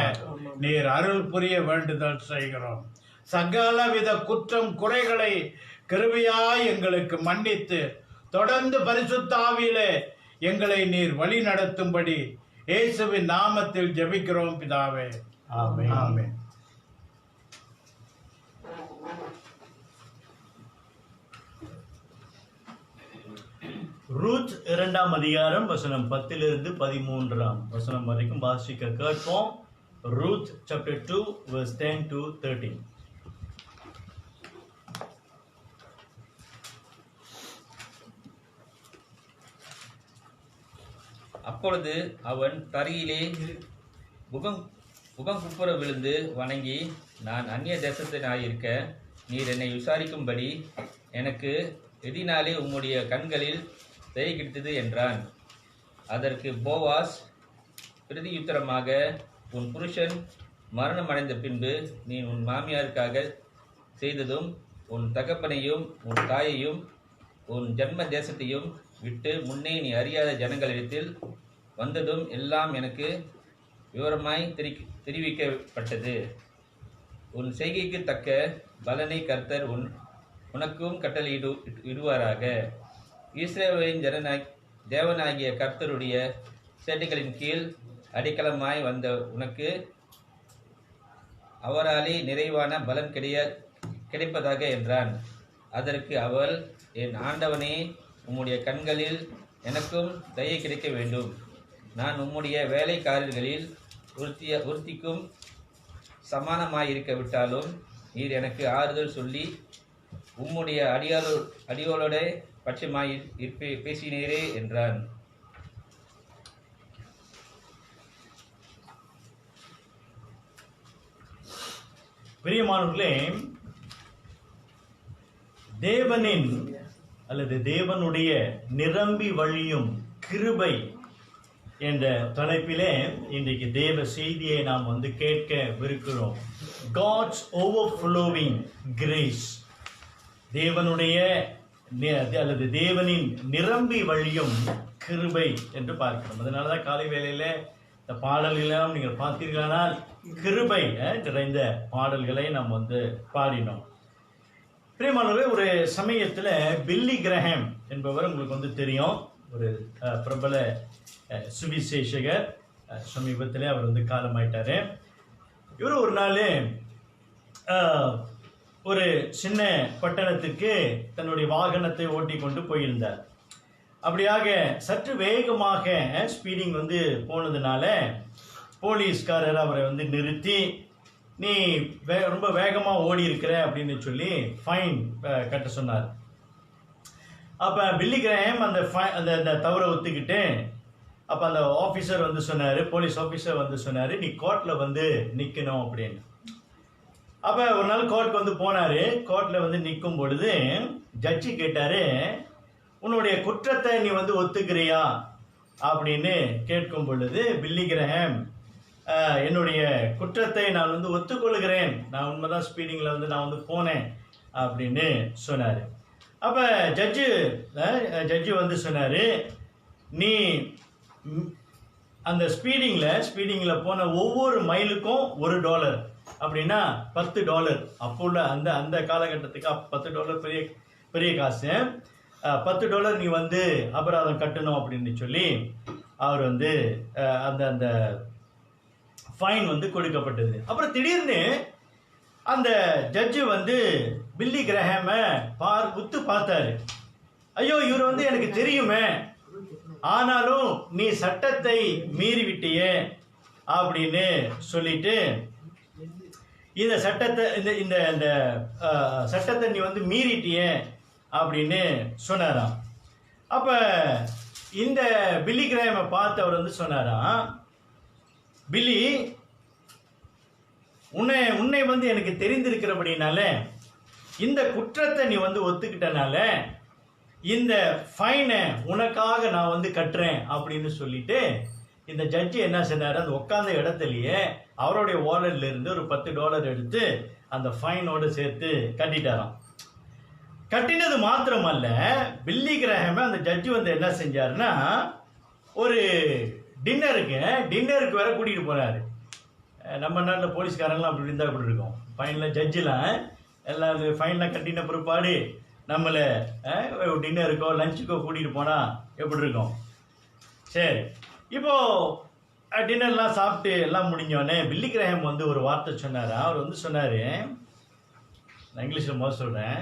நீர் அருள் புரிய வேண்டுதல் செய்கிறோம். சகலவித குற்றம் குறைகளை கிருபையாய் எங்களுக்கு மன்னித்து தொடர்ந்து பரிசுத்த ஆவியிலே எங்களை நீர் வழி நடத்தும்படி இயேசுவின் நாமத்தில் ஜெபிக்கிறோம் பிதாவே. ஆமென். ஆமென். ரூத் 2ஆம் அதிகாரம் வசனம் 10 13 வசனம் வரைக்கும் வாசிக்க கேட்போம். Ruth chapter 2 verse 10 to 13. அப்பொழுது அவன் தரையிலே முகங்குப்புற விழுந்து வணங்கி, நான் அந்நிய தேசத்தினாயிருக்க நீர் என்னை விசாரிக்கும்படி எனக்கு எதினாலே உம்முடைய கண்களில் தயை கிடைத்தது என்றான். அதற்கு போவாஸ் பிரதியுத்தரமாக, உன் புருஷன் மரணம் அடைந்த பின்பு நீ உன் மாமியாருக்காக செய்ததும் உன் தகப்பனையும் உன் தாயையும் உன் ஜன்ம தேசத்தையும் விட்டு முன்னே நீ அறியாத ஜனங்களிடத்தில் வந்ததும் எல்லாம் எனக்கு விவரமாய் தெரிவிக்கப்பட்டது. உன் செய்கைக்கு தக்க பலனை கர்த்தர் உனக்கும் கட்டளையிடுவாராக. இஸ்ரவேலின் தேவனாகிய கர்த்தருடைய சேட்டைகளின் கீழ் அடைக்கலமாய் வந்த உனக்கு அவராலே நிறைவான பலன் கிடைப்பதாக என்றான். அதற்கு அவள், என் ஆண்டவனே, உம்முடைய கண்களில் எனக்கும் தயை கிடைக்க வேண்டும். நான் உம்முடைய வேலைக்காரர்களில் ஒருத்திக்கும் சமானமாயிருக்க விட்டாலும் நீர் எனக்கு ஆறுதல் சொல்லி உம்முடைய அடியோளோட பட்சமாய் பேசினீரே என்றான். பிரியமானவர்களே, தேவனின் அல்லது தேவனுடைய நிரம்பி வழியும் கிருபை என்ற தலைப்பிலே இன்றைக்கு தேவ செய்தியை நாம் கேட்கவிருக்கிறோம். God's overflowing grace. தேவனுடைய அல்லது தேவனின் நிரம்பி வழியும் கிருபை என்று பார்க்கிறோம். அதனால தான் காலை வேளையில இந்த பாடல்களெல்லாம் நீங்கள் பார்த்தீர்களானால் கிருபை நிறைந்த பாடல்களை நாம் பாடினோம். பிரியமானவர்களே, ஒரு சமயத்தில் பில்லி கிரஹாம் என்பவர் உங்களுக்கு தெரியும். ஒரு பிரபல சுவிசேஷகர். சமீபத்தில் அவர் காலமாயிட்டாரு. இவர் ஒரு நாள் ஒரு சின்ன பட்டணத்துக்கு தன்னுடைய வாகனத்தை ஓட்டி கொண்டு போயிருந்தார். அப்படியாக சற்று வேகமாக ஸ்பீடிங் போனதுனால போலீஸ்காரர் அவரை நிறுத்தி, நீ ரொம்ப வேகமாக ஓடி இருக்கிற அப்படின்னு சொல்லி ஃபைன் கட்ட சொன்னார். அப்போ பில்லி கிரஹாம் அந்த தவறை ஒத்துக்கிட்டு, அப்போ அந்த ஆஃபீஸர் சொன்னார், போலீஸ் ஆஃபீஸர் சொன்னார், நீ கோர்ட்டில் நிற்கணும் அப்படின்னு. அப்போ ஒரு நாள் கோர்ட்டுக்கு போனார். கோர்ட்டில் நிற்கும் பொழுது ஜட்ஜி கேட்டார், உன்னுடைய குற்றத்தை நீ ஒத்துக்கிறியா அப்படின்னு கேட்கும் பொழுது பில்லி கிரஹாம், என்னுடைய குற்றத்தை நான் ஒத்துக்கொள்கிறேன், நான் உண்மைதான் ஸ்பீடிங்கில் நான் போனேன் அப்படின்னு சொன்னார். அப்போ ஜட்ஜு சொன்னார், நீ அந்த ஸ்பீடிங்கில் போன ஒவ்வொரு மைலுக்கும் $1 அப்படின்னா $10. அப்போ உள்ள அந்த காலகட்டத்துக்கு $10 பெரிய பெரிய காசு. $10 நீ அபராதம் கட்டணும் அப்படின்னு சொல்லி அவர் அந்த ஃபைன் கொடுக்கப்பட்டது. அப்புறம் திடீர்னு அந்த ஜட்ஜு பில்லி கிரஹாமை உத்து பார்த்தாரு. ஐயோ, இவர் எனக்கு தெரியுமே, ஆனாலும் நீ சட்டத்தை மீறிவிட்டியே அப்படின்னு சொல்லிட்டு, இந்த சட்டத்தை இந்த சட்டத்தை நீ மீறிட்டியே அப்படின்னு சொன்னாராம். அப்ப இந்த பில்லி கிரஹாமை பார்த்து அவர் சொன்னாராம், பில்லி, உன்னை எனக்கு தெரிந்திருக்கிறபடினால, இந்த குற்றத்தை நீ ஒத்துக்கிட்டனால இந்த ஃபைனை உனக்காக நான் கட்டுறேன் அப்படின்னு சொல்லிட்டு இந்த ஜட்ஜி என்ன சொன்னார், அந்த உட்கார்ந்த இடத்துலயே அவருடைய வாலெட்ல இருந்து ஒரு $10 எடுத்து அந்த ஃபைனோடு சேர்த்து கட்டிட்டாராம். கட்டினது மாத்திரமல்ல, பில்லி கிரஹாமை அந்த ஜட்ஜி என்ன செஞ்சாருன்னா, ஒரு டின்னருக்கு வேற கூட்டிகிட்டு போனாரு. நம்ம நாட்டில் போலீஸ்காரங்களாம் அப்படி இருந்தால் அப்படி இருக்கும். ஃபைனில் ஜட்ஜெலாம் எல்லாம் ஃபைன்லாம் கட்டின பிற்பாடு நம்மளை டின்னருக்கோ லஞ்சுக்கோ கூட்டிகிட்டு போனால் எப்படி இருக்கும்? சரி, இப்போது டின்னர்லாம் சாப்பிட்டு எல்லாம் முடிஞ்சோடனே பில்லி கிரஹாம் ஒரு வார்த்தை சொன்னார். அவர் சொன்னார், நான் இங்கிலீஷில் முதல் சொல்கிறேன்,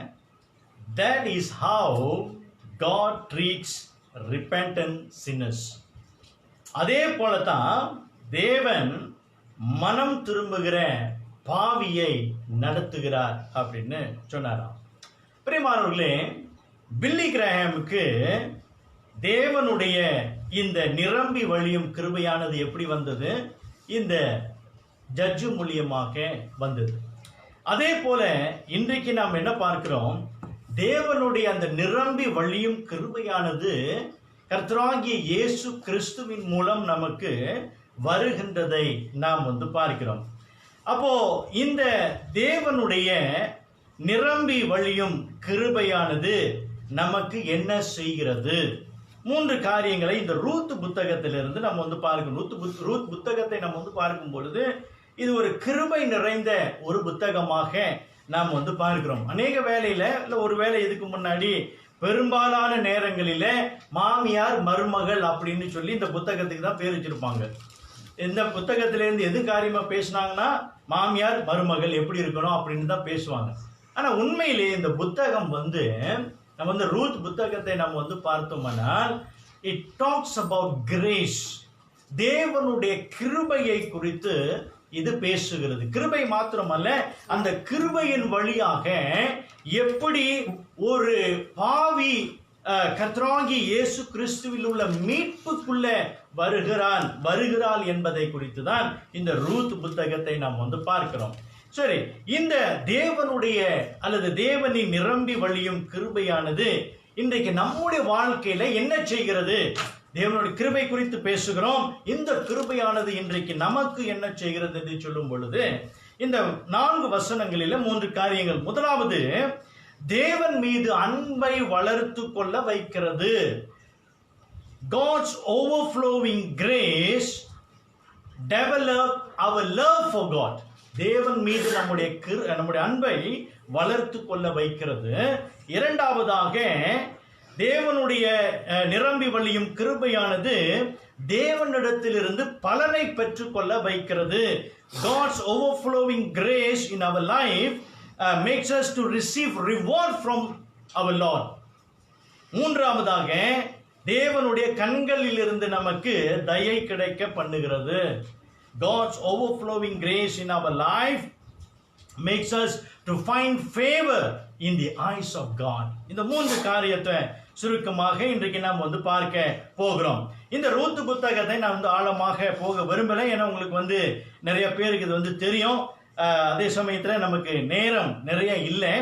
that is how God treats repentant sinners. அதே போல தான் தேவன் மனம் திரும்புகிற பாவியை நடத்துகிறார் அப்படின்னு சொன்னாராம். பிரியமானவர்களே, பில்லி கிரஹாமுக்கு தேவனுடைய இந்த நிரம்பி வழியும் கிருபையானது எப்படி வந்தது? இந்த ஜட்ஜு மூலியமாக வந்தது. அதே போல இன்றைக்கு நாம் என்ன பார்க்கிறோம்? தேவனுடைய அந்த நிரம்பி வழியும் கிருபையானது கர்த்தராகிய இயேசு கிறிஸ்துவின் மூலம் நமக்கு வருகின்றதை நாம் பார்க்கிறோம். அப்போ இந்த தேவனுடைய நிரம்பி வழியும் கிருபையானது நமக்கு என்ன செய்கிறது? 3 காரியங்களை இந்த ரூத் புத்தகத்திலிருந்து நம்ம பார்க்கணும். ரூத் புத்தகத்தை நம்ம பார்க்கும் பொழுது இது ஒரு கிருபை நிறைந்த ஒரு புத்தகமாக நாம் பார்க்கிறோம். அநேக வேலையில இல்லை, ஒரு வேலை இதுக்கு முன்னாடி பெரும்பாலான நேரங்களில மாமியார் மருமகள் அப்படின்னு சொல்லி இந்த புத்தகத்துக்கு தான் பேர் வச்சிருப்பாங்க. இந்த புத்தகத்திலேருந்து எது காரியமா பேசினாங்கன்னா மாமியார் மருமகள் எப்படி இருக்கணும் அப்படின்னு தான் பேசுவாங்க. ஆனா உண்மையிலே இந்த புத்தகம் வந்து நம்ம வந்து ரூத் புத்தகத்தை நம்ம வந்து பார்த்தோம்னால் இட் டாக்ஸ் அபவுட் கிரேஸ். தேவனுடைய கிருபையை குறித்து இது பேசுகிறது. கிருபை மாத்திரமல்ல, அந்த கிருபையின் வழியாக எப்படி ஒரு பாவி கர்த்தராகிய இயேசு கிறிஸ்துவில் உள்ள மீட்புக்குள்ள வருகிறாள் என்பதை குறித்து தான் இந்த ரூத் புத்தகத்தை நாம் வந்து பார்க்கிறோம். சரி, இந்த தேவனுடைய அல்லது தேவனின் நிரம்பி வழியும் கிருபையானது இன்றைக்கு நம்முடைய வாழ்க்கையில என்ன செய்கிறது? தேவனுடைய கிருபை குறித்து பேசுகிறோம். இந்த கிருபையானது இன்றைக்கு நமக்கு என்ன செய்கிறது என்று சொல்லும் பொழுது இந்த 4 வசனங்களில 3 காரியங்கள். முதலாவது, தேவன் மீது அன்பை வளர்த்து கொள்ள வைக்கிறது. God's overflowing grace develop our love for God. தேவன் மீது நம்முடைய அன்பை வளர்த்து கொள்ள வைக்கிறது. இரண்டாவதாக, தேவனுடைய நிரம்பி வழியும் கிருபையானது தேவனிடத்திலிருந்து பலனை பெற்றுக்கொள்ள வைக்கிறது. God's overflowing grace in our life makes us to receive reward from our Lord. மூன்றாவதாக, தேவனுடைய கண்களில் இருந்து நமக்கு தயை கிடைக்க பண்ணுகிறது. God's overflowing grace in our life makes us to find favor in the eyes of God. இந்த 3 காரியத்தை சுருக்கமாக இன்றைக்கு நாம் வந்து பார்க்க போகிறோம். இந்த ரூத் புத்தகத்தை நான் வந்து ஆழமாக போக விரும்பல. ஏன்னா உங்களுக்கு வந்து நிறைய பேருக்கு இது வந்து தெரியும். அதே சமயத்தில் நமக்கு நேரம் நிறைய இல்லை.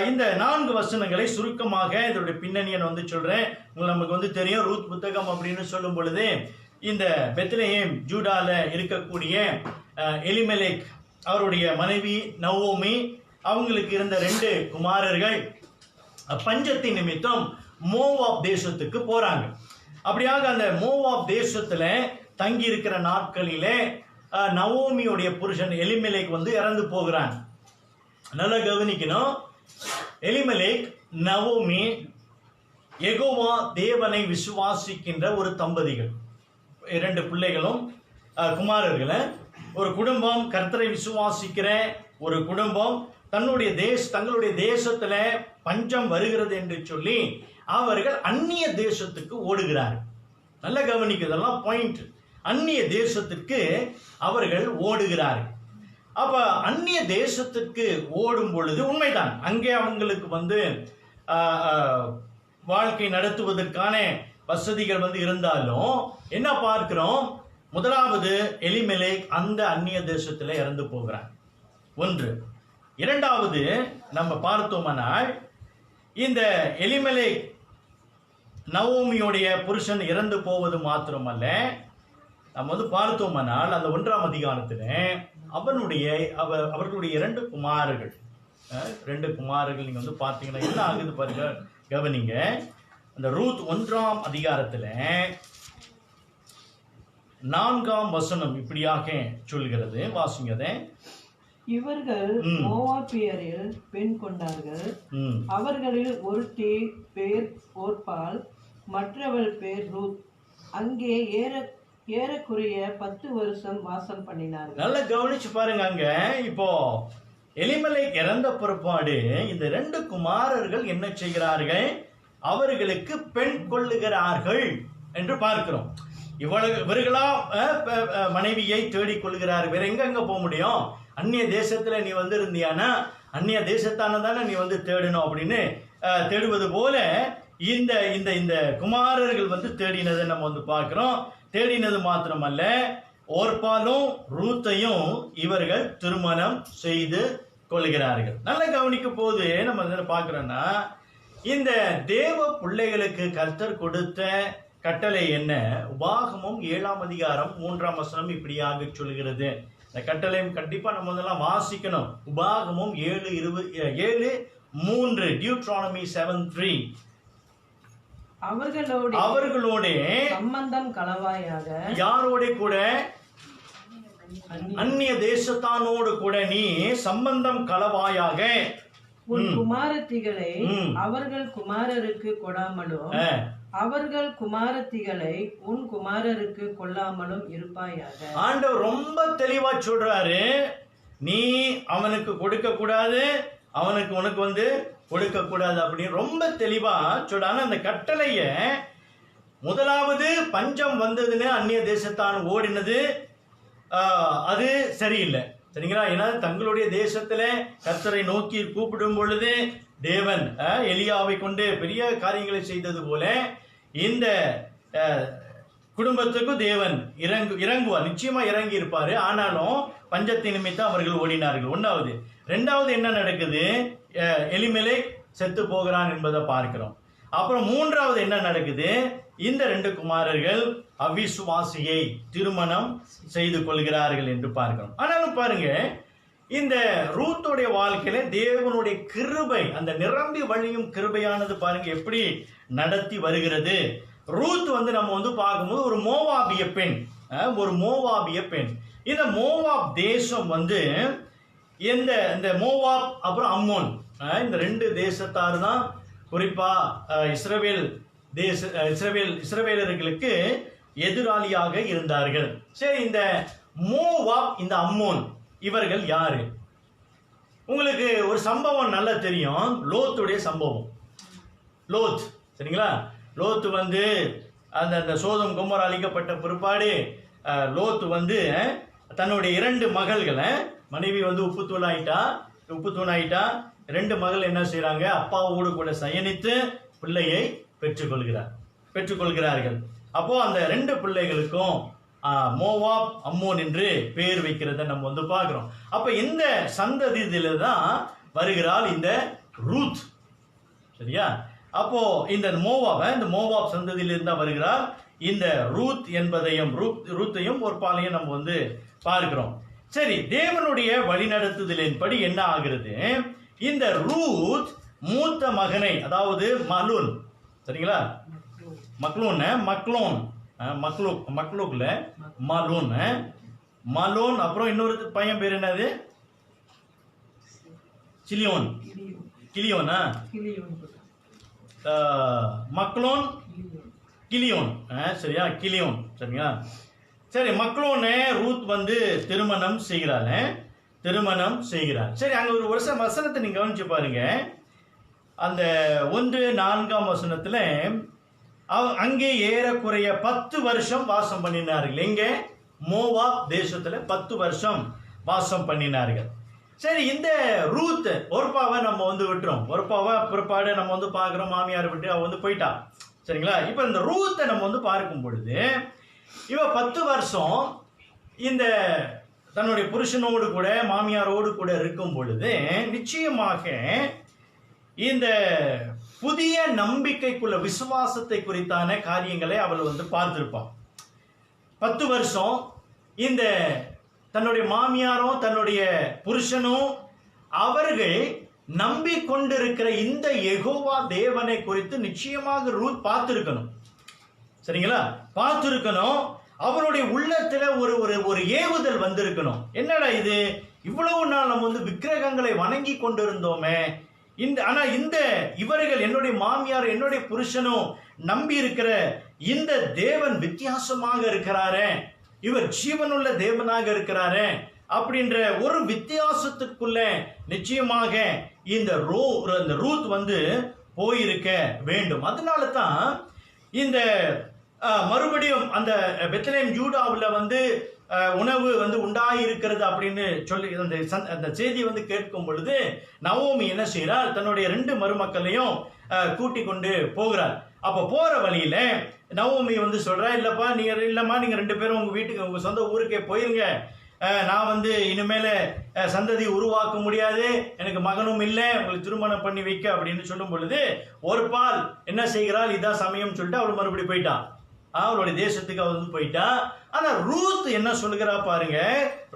இந்த 4 வசனங்களை சுருக்கமாக இதோடைய பின்னணியை வந்து சொல்றேன். நமக்கு வந்து தெரியும், ரூத் புத்தகம் அப்படின்னு சொல்லும் பொழுது இந்த பெத்லெஹேம் ஜூடால இருக்கக்கூடிய எலிமெலேக் அவருடைய மனைவி நவோமி, அவங்களுக்கு இருந்த 2 குமாரர்கள் பஞ்சத்தின் நிமித்தம் மோவாப் தேசத்துக்கு போறாங்க. அப்படியாக அந்த மோவாப் தேசத்துல தங்கி இருக்கிற நாட்களிலே நவோமியுடைய புருஷன் எலிமெலேக் வந்து இறந்து போகிறான். நல்லா கவனிக்கணும். எலிமெலேக், நவோமி யெகோவா தேவனை விசுவாசிக்கின்ற ஒரு தம்பதிகள். 2 பிள்ளைகளும் குமாரர்களை. ஒரு குடும்பம் கர்த்தரை விசுவாசிக்கிற ஒரு குடும்பம் தங்களுடைய தேசத்துல பஞ்சம் வருகிறது என்று சொல்லி அவர்கள் அந்நிய தேசத்துக்கு ஓடுகிறார்கள். நல்ல கவனிக்கிறதெல்லாம் பாயிண்ட். அந்நிய தேசத்துக்கு அவர்கள் ஓடுகிறார்கள். அப்ப அந்நிய தேசத்துக்கு ஓடும் பொழுது உண்மைதான், அங்கே அவங்களுக்கு வந்து வாழ்க்கை நடத்துவதற்கான வசதிகள் வந்து இருந்தாலும் என்ன பார்க்கிறோம்? முதலாவது, எலிமெலேக் அந்த அந்நிய தேசத்துல இறந்து போகிறான். 1. இரண்டாவது, நம்ம பார்த்தோமானால் இந்த எலிமெலேக் நவோமியுடைய புருஷன் இறந்து போவது மாத்திரமல்ல, நம்ம வந்து பார்த்தோமானால் அந்த 1ஆம் அதிகாரத்துல அவர்களுடைய 2 குமாரர்கள் 2 குமாரர்கள் நீங்க வந்து பார்த்தீங்கன்னா என்ன ஆகுது பாருங்க, கவனிங்க. அந்த ரூத் 1ஆம் அதிகாரத்துல 4ஆம் வசனம் இப்படியாக சொல்கிறது. வாசிங்கதே. இவர்கள் மோவாபியரில் பெண் கொண்டார்கள். அவர்களில் ஒருத்தி பேர் ஓர்பால், மற்றவள் பேர் ரூத். அங்கே ஏறக்குறைய 10 வருஷம் வாசம் பண்ணினார்கள். நல்லா கவனிச்சு பாருங்க. அங்க இப்போ எலிமெலேக் இறந்த பிற்பாடு இந்த 2 குமாரர்கள் என்ன செய்கிறார்கள்? அவர்களுக்கு பெண் கொள்ளுகிறார்கள் என்று பார்க்கிறோம். இவர்களா மனைவியை தேடிக் கொள்கிறார்கள். வேற எங்க போக முடியும்? அந்நிய தேசத்துல நீ வந்து இருந்தியானா அந்நிய தேசத்தான தானே நீ வந்து தேடணும் அப்படின்னு தேடுவது போல இந்த இந்த இந்த குமாரர்கள் வந்து தேடினதை நம்ம வந்து பார்க்கிறோம். தேடினது மாத்திரமல்ல, ஓர்பாலும் ரூத்தையும் இவர்கள் திருமணம் செய்து கொள்கிறார்கள். நல்ல கவனிக்க போது நம்ம என்ன பார்க்கிறோம்னா, இந்த தேவ பிள்ளைகளுக்கு கர்த்தர் கொடுத்த கட்டளை என்ன? உபாகமம் 7ஆம் அதிகாரம் 3ஆம் வசனம் இப்படியாக சொல்கிறது. இந்த கட்டளையும் கண்டிப்பா நம்ம இதெல்லாம் வாசிக்கணும். உபாகமம் 7:3, டியூட்ரானமி 7:3. அவர்களோட சம்பந்தம் களவாயாக. யாரோட கூட? அந்நிய தேசத்தானோடு கூட நீ சம்பந்தம் களவாயாக. உன் ம். குமாரத்திகளை ம். அவர்கள் குமாரருக்கு கொடாமலும் ஆ, அவர்கள் குமாரத்திகளை உன் குமாரருக்கு கொள்ளாமலும் இருப்பாயாக. ஆண்டவர் ரொம்ப தெளிவா சொல்றாரு, நீ அவனுக்கு கொடுக்க கூடாது, அவனுக்கு உனக்கு வந்து கொடுக்க கூடாது அப்படின்னு ரொம்ப தெளிவா சொல்றாங்க. அந்த கட்டளைய முதலாவது பஞ்சம் வந்ததுன்னு அந்நிய தேசத்தான் ஓடினது, அது சரியில்லை. சரிங்களா? ஏன்னா தங்களுடைய தேசத்துல கர்த்தரை நோக்கி கூப்பிடும் பொழுது தேவன் எலியாவை கொண்டு பெரிய காரியங்களை செய்தது போல இந்த குடும்பத்துக்கும் தேவன் இறங்குவார், நிச்சயமா இறங்கி இருப்பாரு. ஆனாலும் பஞ்சத்தின் நிமித்தம் அவர்கள் ஓடினார்கள். ஒன்னாவது. ரெண்டாவது என்ன நடக்குது? எலிமெலேக் செத்து போகிறான் என்பதை பார்க்கிறோம். அப்புறம் மூன்றாவது என்ன நடக்குது? இந்த 2 குமாரர்கள் அவிசுவாசியை திருமணம் செய்து கொள்கிறார்கள் என்று பார்க்கிறோம். ஆனாலும் பாருங்க, இந்த ரூத்துடைய வாழ்க்கையில தேவனுடைய கிருபை, அந்த நிரம்பி வழியும் கிருபையானது பாருங்க எப்படி நடத்தி வருகிறது. ரூத் வந்து நம்ம வந்து பார்க்கும்போது ஒரு மோவாபிய பெண், ஒரு மோவாபிய பெண். இந்த மோவாப் தேசம் வந்து இந்த மோவாப் அப்புறம் அம்மோன், இந்த 2 தேசத்தார் தான் குறிப்பா இஸ்ரவேலர்களுக்கு எதிராளியாக இருந்தார்கள். சரி, இந்த மோவாப், இந்த அம்மோன், இவர்கள் யாரு? உங்களுக்கு ஒரு சம்பவம் நல்லா தெரியும், லோத்துடைய சம்பவம். லோத், சரிங்களா? லோத்து வந்து அந்த சோதம் கொமோரா அழிக்கப்பட்ட பிற்பாடு லோத்து வந்து தன்னுடைய 2 மகள்களை, மனைவி வந்து உப்புத்தூண் ஆயிட்டா, 2 மகள் என்ன செய்யறாங்க? அப்பாவோடு கூட சயனித்து பிள்ளையை பெற்றுக்கொள்கிறார்கள். அப்போ அந்த 2 பிள்ளைகளுக்கும் மோவாப், அம்மோன் என்று பெயர் வைக்கிறத நம்ம வந்து பார்க்கிறோம். அப்ப இந்த சந்ததியில தான் வருகிறாள் இந்த ரூத். சரியா? அப்போ இந்த மோவாப் சந்ததியிலிருந்து தான் வருகிறார் இந்த ரூத் என்பதையும் ரூத்தையும் ஒரு பாலையும் நம்ம வந்து பார்க்கிறோம். சரி, தேவனுடைய வழிநடத்துதலின்படி என்ன ஆகிறது? இந்த ரூத் மூத்த மகனை, அதாவது மலூன், சரிங்களா? மக்லூக்ல மலூன், அப்புறம் இன்னொரு பையன் பேர் என்னது? கிலியோனா? மக்லோன், கிலியோன், சரியா? கிலியோன், சரிங்களா? சரி, மக்லோனே ரூத் வந்து திருமணம் செய்கிறாள். சரி, அங்க ஒரு வசனத்தை நீங்க கவனிச்சு பாருங்க. அந்த 1:4 அங்கே ஏறக்குறைய 10 வருஷம் வாசம் பண்ணினார்கள். எங்க? மோவாப் தேசத்துல 10 வருஷம் வாசம் பண்ணினார்கள். சரி, இந்த ரூத் ஒருப்பாவை நம்ம வந்து விட்டுறோம். ஒருப்பாவை பிற்பாடு நம்ம வந்து பார்க்கிறோம், மாமியார் விட்டு அவ வந்து போயிட்டா. சரிங்களா? இப்ப இந்த ரூத்தை நம்ம வந்து பார்க்கும் பொழுது இவ 10 வருஷம் இந்த தன்னுடைய புருஷனோடு கூட மாமியாரோடு கூட இருக்கும் பொழுது நிச்சயமாக இந்த புதிய நம்பிக்கைக்குள்ள விசுவாசத்தை குறித்தான காரியங்களை அவள் வந்து பார்த்திருப்பான். 10 வருஷம் இந்த தன்னுடைய மாமியாரும் தன்னுடைய புருஷனும் அவர்கள் நம்பிக்கொண்டிருக்கிற இந்த யெகோவா தேவனை குறித்து நிச்சயமாக ரூத் பார்த்திருக்கணும். சரிங்களா? பார்த்திருக்கணும். அவருடைய உள்ளத்துல ஒரு ஏவுதல் வந்திருக்கணும். என்னடா இது, இவ்வளவு நாள் நம்ம வந்து விக்கிரகங்களை வணங்கி கொண்டிருந்தோமே, ஆனா இவர்கள், என்னுடைய மாமியார் என்னுடைய புருஷனும் நம்பி இருக்கிற இந்த தேவன் வித்தியாசமாக இருக்கிறாரே, இவர் ஜீவனுள்ள தேவனாக இருக்கிறாரே அப்படின்ற ஒரு வித்தியாசத்துக்குள்ள நிச்சயமாக இந்த ரூத் வந்து போயிருக்க வேண்டும். அதனால தான் இந்த மறுபடியும் அந்த பெத்லெஹேம் யூதாவில் வந்து உணவு வந்து உண்டாயிருக்கிறது அப்படின்னு சொல்லி அந்த செய்தியை வந்து கேட்கும் பொழுது நவோமி என்ன செய்யறாள்? தன்னுடைய 2 மருமக்களையும் கூட்டி கொண்டு போகிறார். அப்ப போற வழியில நவோமி வந்து சொல்றா, இல்லம்மா நீங்க 2 பேரும் உங்க வீட்டுக்கு, உங்க சொந்த ஊருக்கே போயிருங்க. நான் வந்து இனிமேல சந்ததி உருவாக்க முடியாது, எனக்கு மகனும் இல்லை, உங்களுக்கு திருமணம் பண்ணி வைக்க அப்படின்னு சொல்லும் பொழுது ஒரு பால் என்ன செய்கிறாள்? இதான் சமயம் சொல்லிட்டு அவள் மறுபடியும் போயிட்டான், அவளுடைய தேசத்துக்கு அவள் வந்து போயிட்டா. ஆனா ரூத் என்ன சொல்லுகிறா பாருங்க.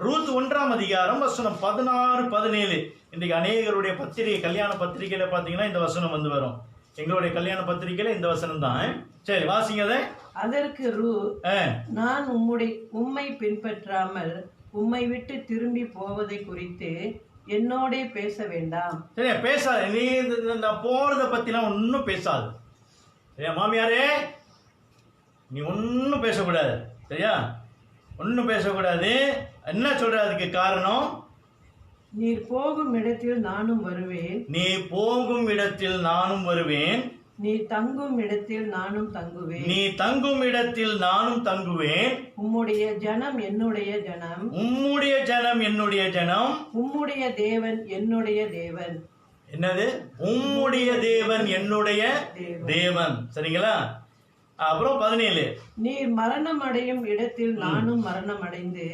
ரூத் 1 வசனம் 16-17. இன்னைக்கு அநேகருடைய பத்திரிகை, கல்யாண பத்திரிகையில பாத்தீங்கன்னா இந்த வசனம் வந்து வரும். எங்களுடைய கல்யாண பத்திரிகையில இந்த வசனம் தான். சரி, வாசிங்க அதை. அதற்கு ரூத், நான் உம்மை பின்பற்றாமல் உம்மை விட்டு திரும்பி போவதை குறித்து என்னோடே பேச வேண்டாம். சரியா? பேசாத. நீ நான் போறத பத்திலாம் ஒன்றும் பேசாது. சரியா மாமியாரே? நீ ஒன்றும் பேசக்கூடாது. சரியா? ஒன்றும் பேசக்கூடாது. என்ன சொல்ற? அதுக்கு காரணம், நீர் போகும் இடத்தில் நானும் வருவேன். நீ போகும் இடத்தில் நானும் வருவேன். நீ தங்கும் இடத்தில் நானும் தங்குவேன். நீ தங்கும் இடத்தில் நானும் தங்குவேன். உம்முடைய ஜனம் என்னுடைய ஜனம். உம்முடைய ஜனம் என்னுடைய ஜனம். உம்முடைய தேவன் என்னுடைய தேவன். என்னது? உம்முடைய தேவன் என்னுடைய தேவன். சரிங்களா? அப்புறம் 17, நீர் மரணம் அடையும் இடத்தில் நானும் மரணம் அடைந்து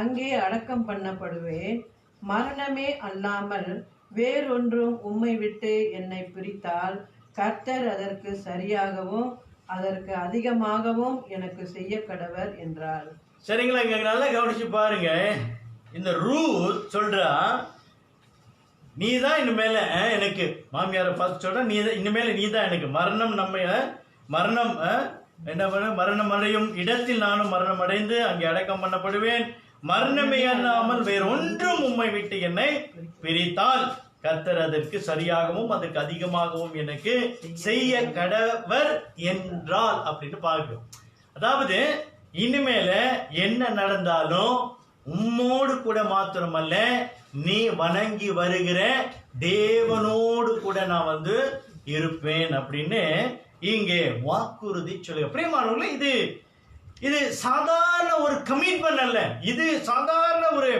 அங்கே அடக்கம் பண்ணப்படுவேன். மரணமே அல்லாமல் வேறொன்றும் உம்மை விட்டு என்னை பிரித்தால் கர்த்தர் அதற்கு சரியாகவும் அதற்கு அதிகமாகவும் எனக்கு செய்ய கடவர் என்றார். சரிங்களா? இங்க நல்லா கவனிச்சு பாருங்க. இந்த ரூத் சொல்றா, நீ தான் இனிமேல எனக்கு மாமியாரை பார்த்து சொல்ற, நீ இனிமேல நீ தான் எனக்கு மரணம் மரணம் என்ன பண்ண, மரணம் அடையும் இடத்தில் நானும் மரணம் அடைந்து அங்கே அடக்கம் பண்ணப்படுவேன். மரணமே அல்லாமல் வேறொன்றும் உம்மை விட்டு என்னை பிரித்தால் கர்த்தர் அதற்கு சரியாகவும் அதற்கு அதிகமாகவும் எனக்கு செய்ய கடவர் என்றால் அப்படின்னு பார்க்கிறோம். அதாவது இனிமேல என்ன நடந்தாலும் உம்மோடு கூட மாத்திரமல்ல, நீ வணங்கி வருகிற தேவனோடு கூட நான் இருப்பேன் அப்படின்னு இங்கே வாக்குறுதி சொல்லுங்க. பிரியமானவர்களே, இது சாதாரண ஒரு கமிட்மெண்ட் அல்ல. இது சாதாரண ஒரு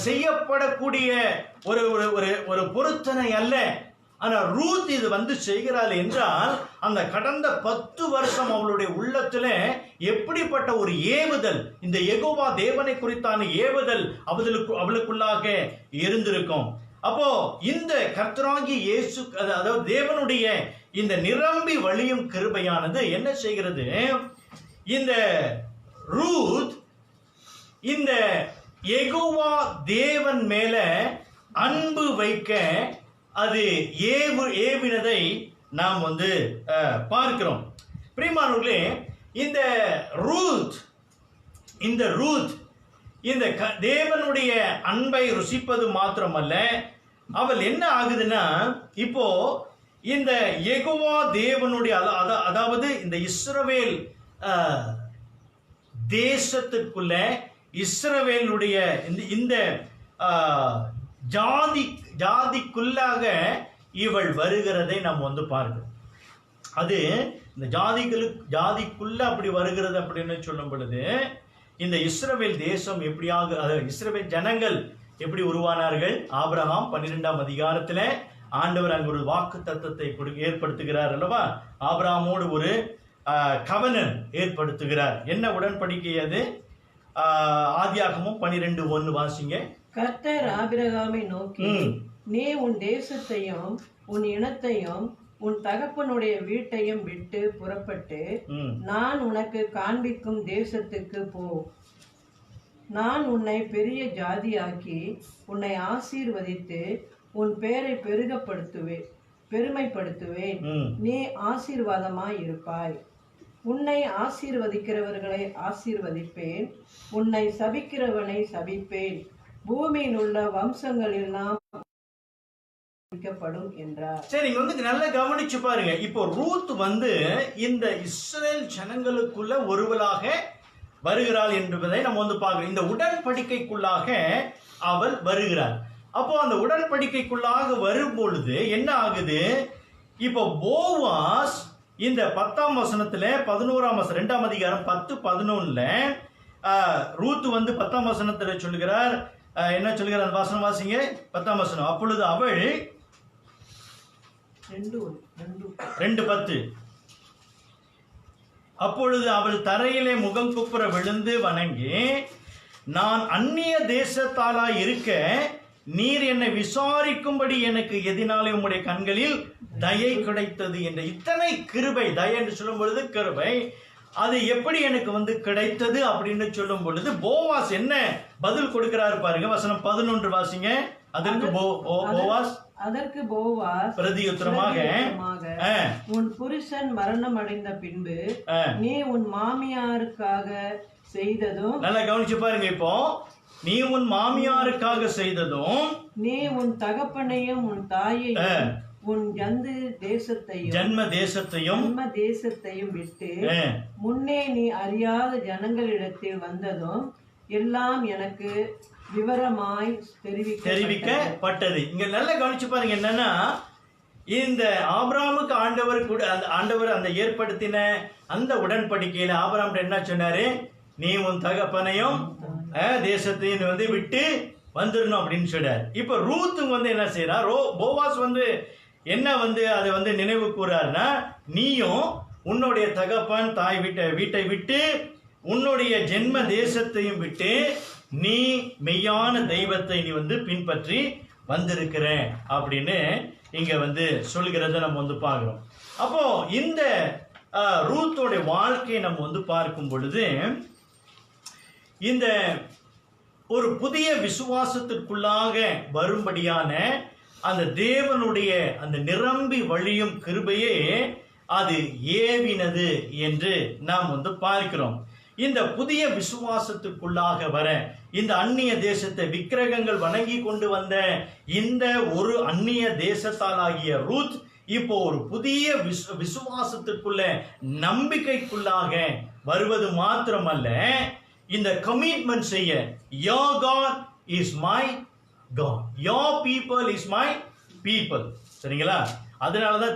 செய்யப்படக்கூடிய ஒரு ஒரு ஒரு பொருத்தனை அல்ல. ஆனா ரூத் இது செய்கிறாள் என்றால், அந்த கடந்த 10 வருஷம் அவளுடைய உள்ளத்துல எப்படிப்பட்ட ஒரு ஏவுதல், இந்த யெகோவா தேவனை குறித்தான ஏவுதல் அவளுக்குள்ளாக இருந்திருக்கும். அப்போ இந்த கர்த்தராகிய இயேசு, அதாவது தேவனுடைய இந்த நிரம்பி வழியும் கிருபையானது என்ன செய்கிறது? இந்த ரூத் இந்த யெகோவா தேவன் மேல அன்பு வைக்க அது ஏவினதை நாம் பார்க்கிறோம். பிரியமானவர்களே, இந்த ரூத் இந்த தேவனுடைய அன்பை ருசிப்பது மாத்திரமல்ல, அவள் என்ன ஆகுதுன்னா, இப்போ இந்த யெகோவா தேவனுடைய அதாவது இந்த இஸ்ரவேல் தேசத்திற்குள்ள இஸ்ரவேலுடைய இந்த ஜாதிக்குள்ளாக இவள் வருகிறதை நாம் பார்க்கிறோம். அது இந்த ஜாதிக்குள்ள அப்படி வருகிறது அப்படின்னு சொல்லும் பொழுது, இந்த இஸ்ரவேல் தேசம் எப்படியாக, இஸ்ரவேல் ஜனங்கள் எப்படி உருவானார்கள்? ஆபிரகாம் 12ஆம் அதிகாரத்துல ஆண்டவர் அங்கு ஒரு வாக்கு தத்தத்தை ஏற்படுத்துகிறார் அல்லவா? ஆபிரகாமோடு ஒரு கவனம் ஏற்படுத்துகிறார். என்ன உடன்படிக்கை அது? ஆதியாகமம் 12:1 வாசிங்க. கர்த்தர் ஆபிரகாமை நோக்கி, நீ உன் தேசத்தையும் உன் இனத்தையும் உன் தகப்பனுடைய வீட்டையும் விட்டு புறப்பட்டு நான் உனக்கு காண்பிக்கும் தேசத்துக்கு போ. நான் உன்னை பெரிய ஜாதியாக்கி உன்னை ஆசீர்வதித்து உன் பேரை பெருமைப்படுத்துவேன். நீ ஆசீர்வாதமாய் இருப்பாய். உன்னை ஆசீர்வதிக்கிறவர்களை ஆசீர்வதிப்பேன், உன்னை சபிக்கிறவனை சபிப்பேன். பூமியில் உள்ள வம்சங்கள் எல்லாம் என்றார். சரி, இங்க நல்லா கவனிச்சு பாருங்க. இப்போ ரூத் இந்த இஸ்ரேல் ஜனங்களுக்குள்ள ஒருவளாக வருகிறாள் என்பதை நம்ம பார்க்கிறோம். இந்த உடன்படிக்கைக்குள்ளாக அவள் வருகிறாள். அப்போ அந்த உடன்படிக்கைக்குள்ளாக வரும் பொழுது என்ன ஆகுது? இப்போ போவாஸ் இந்த 10ஆம் வசனத்துல 11ஆம் வசனம் 2ஆம் அதிகாரம் 10-11 ரூத் 10ஆம் வசனத்துல சொல்லுகிறார். என்ன சொல்லுகிறார்? அந்த வசனம் வாசிங்க. 10ஆம் வசனம். அப்பொழுது அவள் 2:10 அப்பொழுது அவள் தரையிலே முகம் குப்புற விழுந்து வணங்கி, நான் அந்நிய தேசத்தாலாய் இருக்க நீர் என்னை விசாரிக்கும்படி எனக்கு எதினாலே உம்முடைய கண்களில் தயை கிடைத்தது என்ற இத்தனை கிருபை. தயை என்று சொல்லும் பொழுது கிருபை, அது எப்படி எனக்கு கிடைத்தது அப்படின்னு சொல்லும் பொழுது போவாஸ் என்ன பதில் கொடுக்கிறாரு பாருங்க. வசனம் 11 வாசிங்க. அதற்கு போவாஸ் பிரதியுத்தரமாக, உன் புருஷன் மரணம் அடைந்த பின்பு நீ உன் மாமியாருக்காக செய்ததும், நல்லா கவனிச்சு பாருங்க. இப்போ நீ உன் மாமியாருக்காக செய்ததும், நீ உன் தகப்பனையும் உன் தாயையும் உன் ஜன்ம தேசத்தையும் விட்டு முன்னே நீ அறியாத ஜனங்களிடத்தில் வந்ததும் எல்லாம் எனக்கு விவரமாய் தெரிவிக்கப்பட்டது. இங்க நல்லா கவனிச்சு பாருங்க. என்னன்னா, இந்த ஆபிரகாமுக்கு ஆண்டவர் அந்த ஏற்படுத்தின அந்த உடன்படிக்கையில ஆபிரகாம் என்ன சொன்னாரு? நீ உன் தகப்பனையும் தேசத்தையும் விட்டு வந்துடணும் அப்படின்னு சொல்றாரு. இப்ப ரூத் என்ன செய்யறா? போவாஸ் என்ன அதை நினைவு கூறாருன்னா, நீயும் உன்னுடைய தகப்பன் தாய் வீட்டை விட்டு உன்னுடைய ஜென்ம தேசத்தையும் விட்டு நீ மெய்யான தெய்வத்தை நீ பின்பற்றி வந்திருக்கிற அப்படின்னு இங்க சொல்கிறத நம்ம பார்க்கிறோம். அப்போ இந்த ரூத்தோட வாழ்க்கையை நம்ம பார்க்கும் பொழுது, இந்த ஒரு புதிய விசுவாசத்திற்குள்ளாக வரும்படியான அந்த தேவனுடைய அந்த நிரம்பி வழியும் கிருபையே அது ஏவினது என்று நாம் பார்க்கிறோம். இந்த புதிய விசுவாசத்துக்குள்ளாக வர இந்த அந்நிய தேசத்தை விக்கிரகங்கள் வணங்கி கொண்டு வந்த இந்த ஒரு அந்நிய தேசத்தாலாகிய ரூத் இப்போ ஒரு புதிய விசுவாசத்திற்குள்ள நம்பிக்கைக்குள்ளாக வருவது மாத்திரமல்ல, இந்த கமிட்மெண்ட் செய்ய, your God is my God, your people is my people. சரிங்களா? அதனாலதான்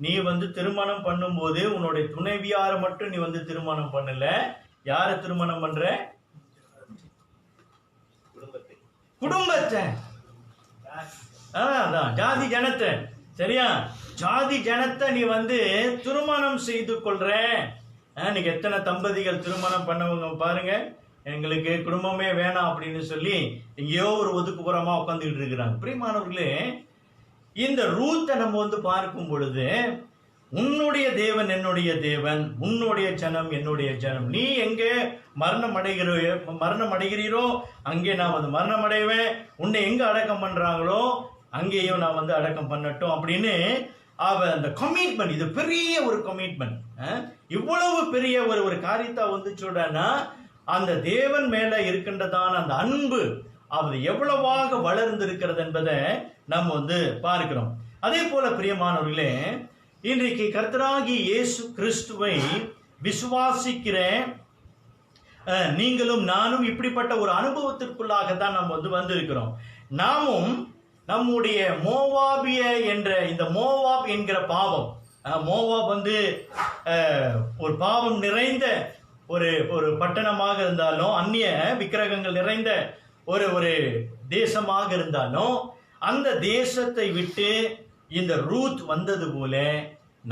நீ திருமணம் பண்ணும்போது உன்னுடைய துணைவியார மட்டும் நீ திருமணம் பண்ணல. யார திருமணம் பண்ற? குடும்பத்தை. அதான் ஜாதி ஜனத்தை. சரியா? ஜாதி ஜனத்தை நீ திருமணம் செய்து கொள்ற. நீங்க எத்தனை தம்பதிகள் திருமணம் பண்ணவங்க பாருங்க, எங்களுக்கு குடும்பமே வேணாம் அப்படின்னு சொல்லி எங்கேயோ ஒரு ஒதுக்குப்புறமா உட்காந்துக்கிட்டு இருக்கிறாங்க. பிரியமானவர்களே, இந்த ரூத்தை நம்ம பார்க்கும் பொழுது, உன்னுடைய தேவன் என்னுடைய தேவன், உன்னுடைய ஜனம் என்னுடைய ஜனம். நீ எங்கே மரணம் அடைகிறீரோ அங்கே நான் மரணம் அடைவேன். உன்னை எங்க அடக்கம் பண்றாங்களோ அங்கேயும் நான் அடக்கம் பண்ணட்டும் அப்படின்னு அந்த கமிட்மெண்ட், இது பெரிய ஒரு கமிட்மெண்ட். இவ்வளவு பெரிய ஒரு காரியத்தை சொல்றேன்னா, அந்த தேவன் மேல இருக்கின்றதான அந்த அன்பு அது எவ்வளவாக வளர்ந்து இருக்கிறது என்பதை நம்ம பார்க்கிறோம். அதே போல பிரியமானவர்களே, இன்றைக்கு கர்த்தராகி இயேசு கிறிஸ்துவை விசுவாசிக்கிற நீங்களும் நானும் இப்படிப்பட்ட ஒரு அனுபவத்திற்குள்ளாக தான் நம்ம வந்திருக்கிறோம். நாமும் நம்முடைய மோவாபிய என்ற இந்த மோவாப் என்கிற பாவம், மோவாப் ஒரு பாவம் நிறைந்த ஒரு பட்டணமாக இருந்தாலும், அந்நிய விக்கிரகங்கள் நிறைந்த ஒரு தேசமாக இருந்தாலும், அந்த தேசத்தை விட்டு இந்த ரூத் வந்தது போல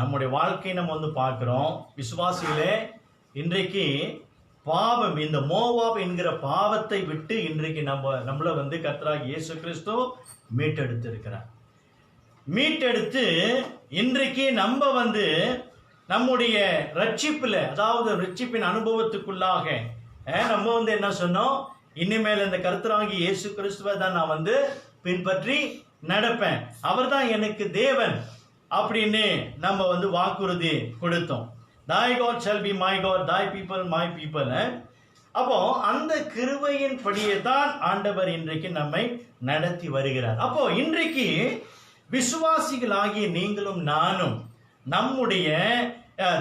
நம்முடைய வாழ்க்கையை நம்ம பார்க்கிறோம். விசுவாசிகளே, இன்றைக்கு பாவம், இந்த மோவாப் என்கிற பாவத்தை விட்டு இன்றைக்கு நம்மள கர்த்தராகிய இயேசு கிறிஸ்து மீட்டெடுத்து இருக்கிறார். மீட்டெடுத்து இன்றைக்கு நம்ம நம்முடைய ரட்சிப்புல, அதாவது ரட்சிப்பின் அனுபவத்துக்குள்ளாக நம்ம என்ன சொன்னோம்? இனிமேல் இந்த கர்த்தராகிய இயேசு கிறிஸ்துவை தான் நான் பின்பற்றி நடப்பேன், அவர் தான் எனக்கு தேவன் அப்படின்னு நம்ம வாக்குறுதி கொடுத்தோம். thy God shall be my God, thy people my people. அப்போ அந்த கிருபையின் படியே தான் ஆண்டவர் இன்றைக்கு நம்மை நடத்தி வருகிறார். அப்போ இன்றைக்கு விசுவாசிகளாகிய நீங்களும் நானும் நம்முடைய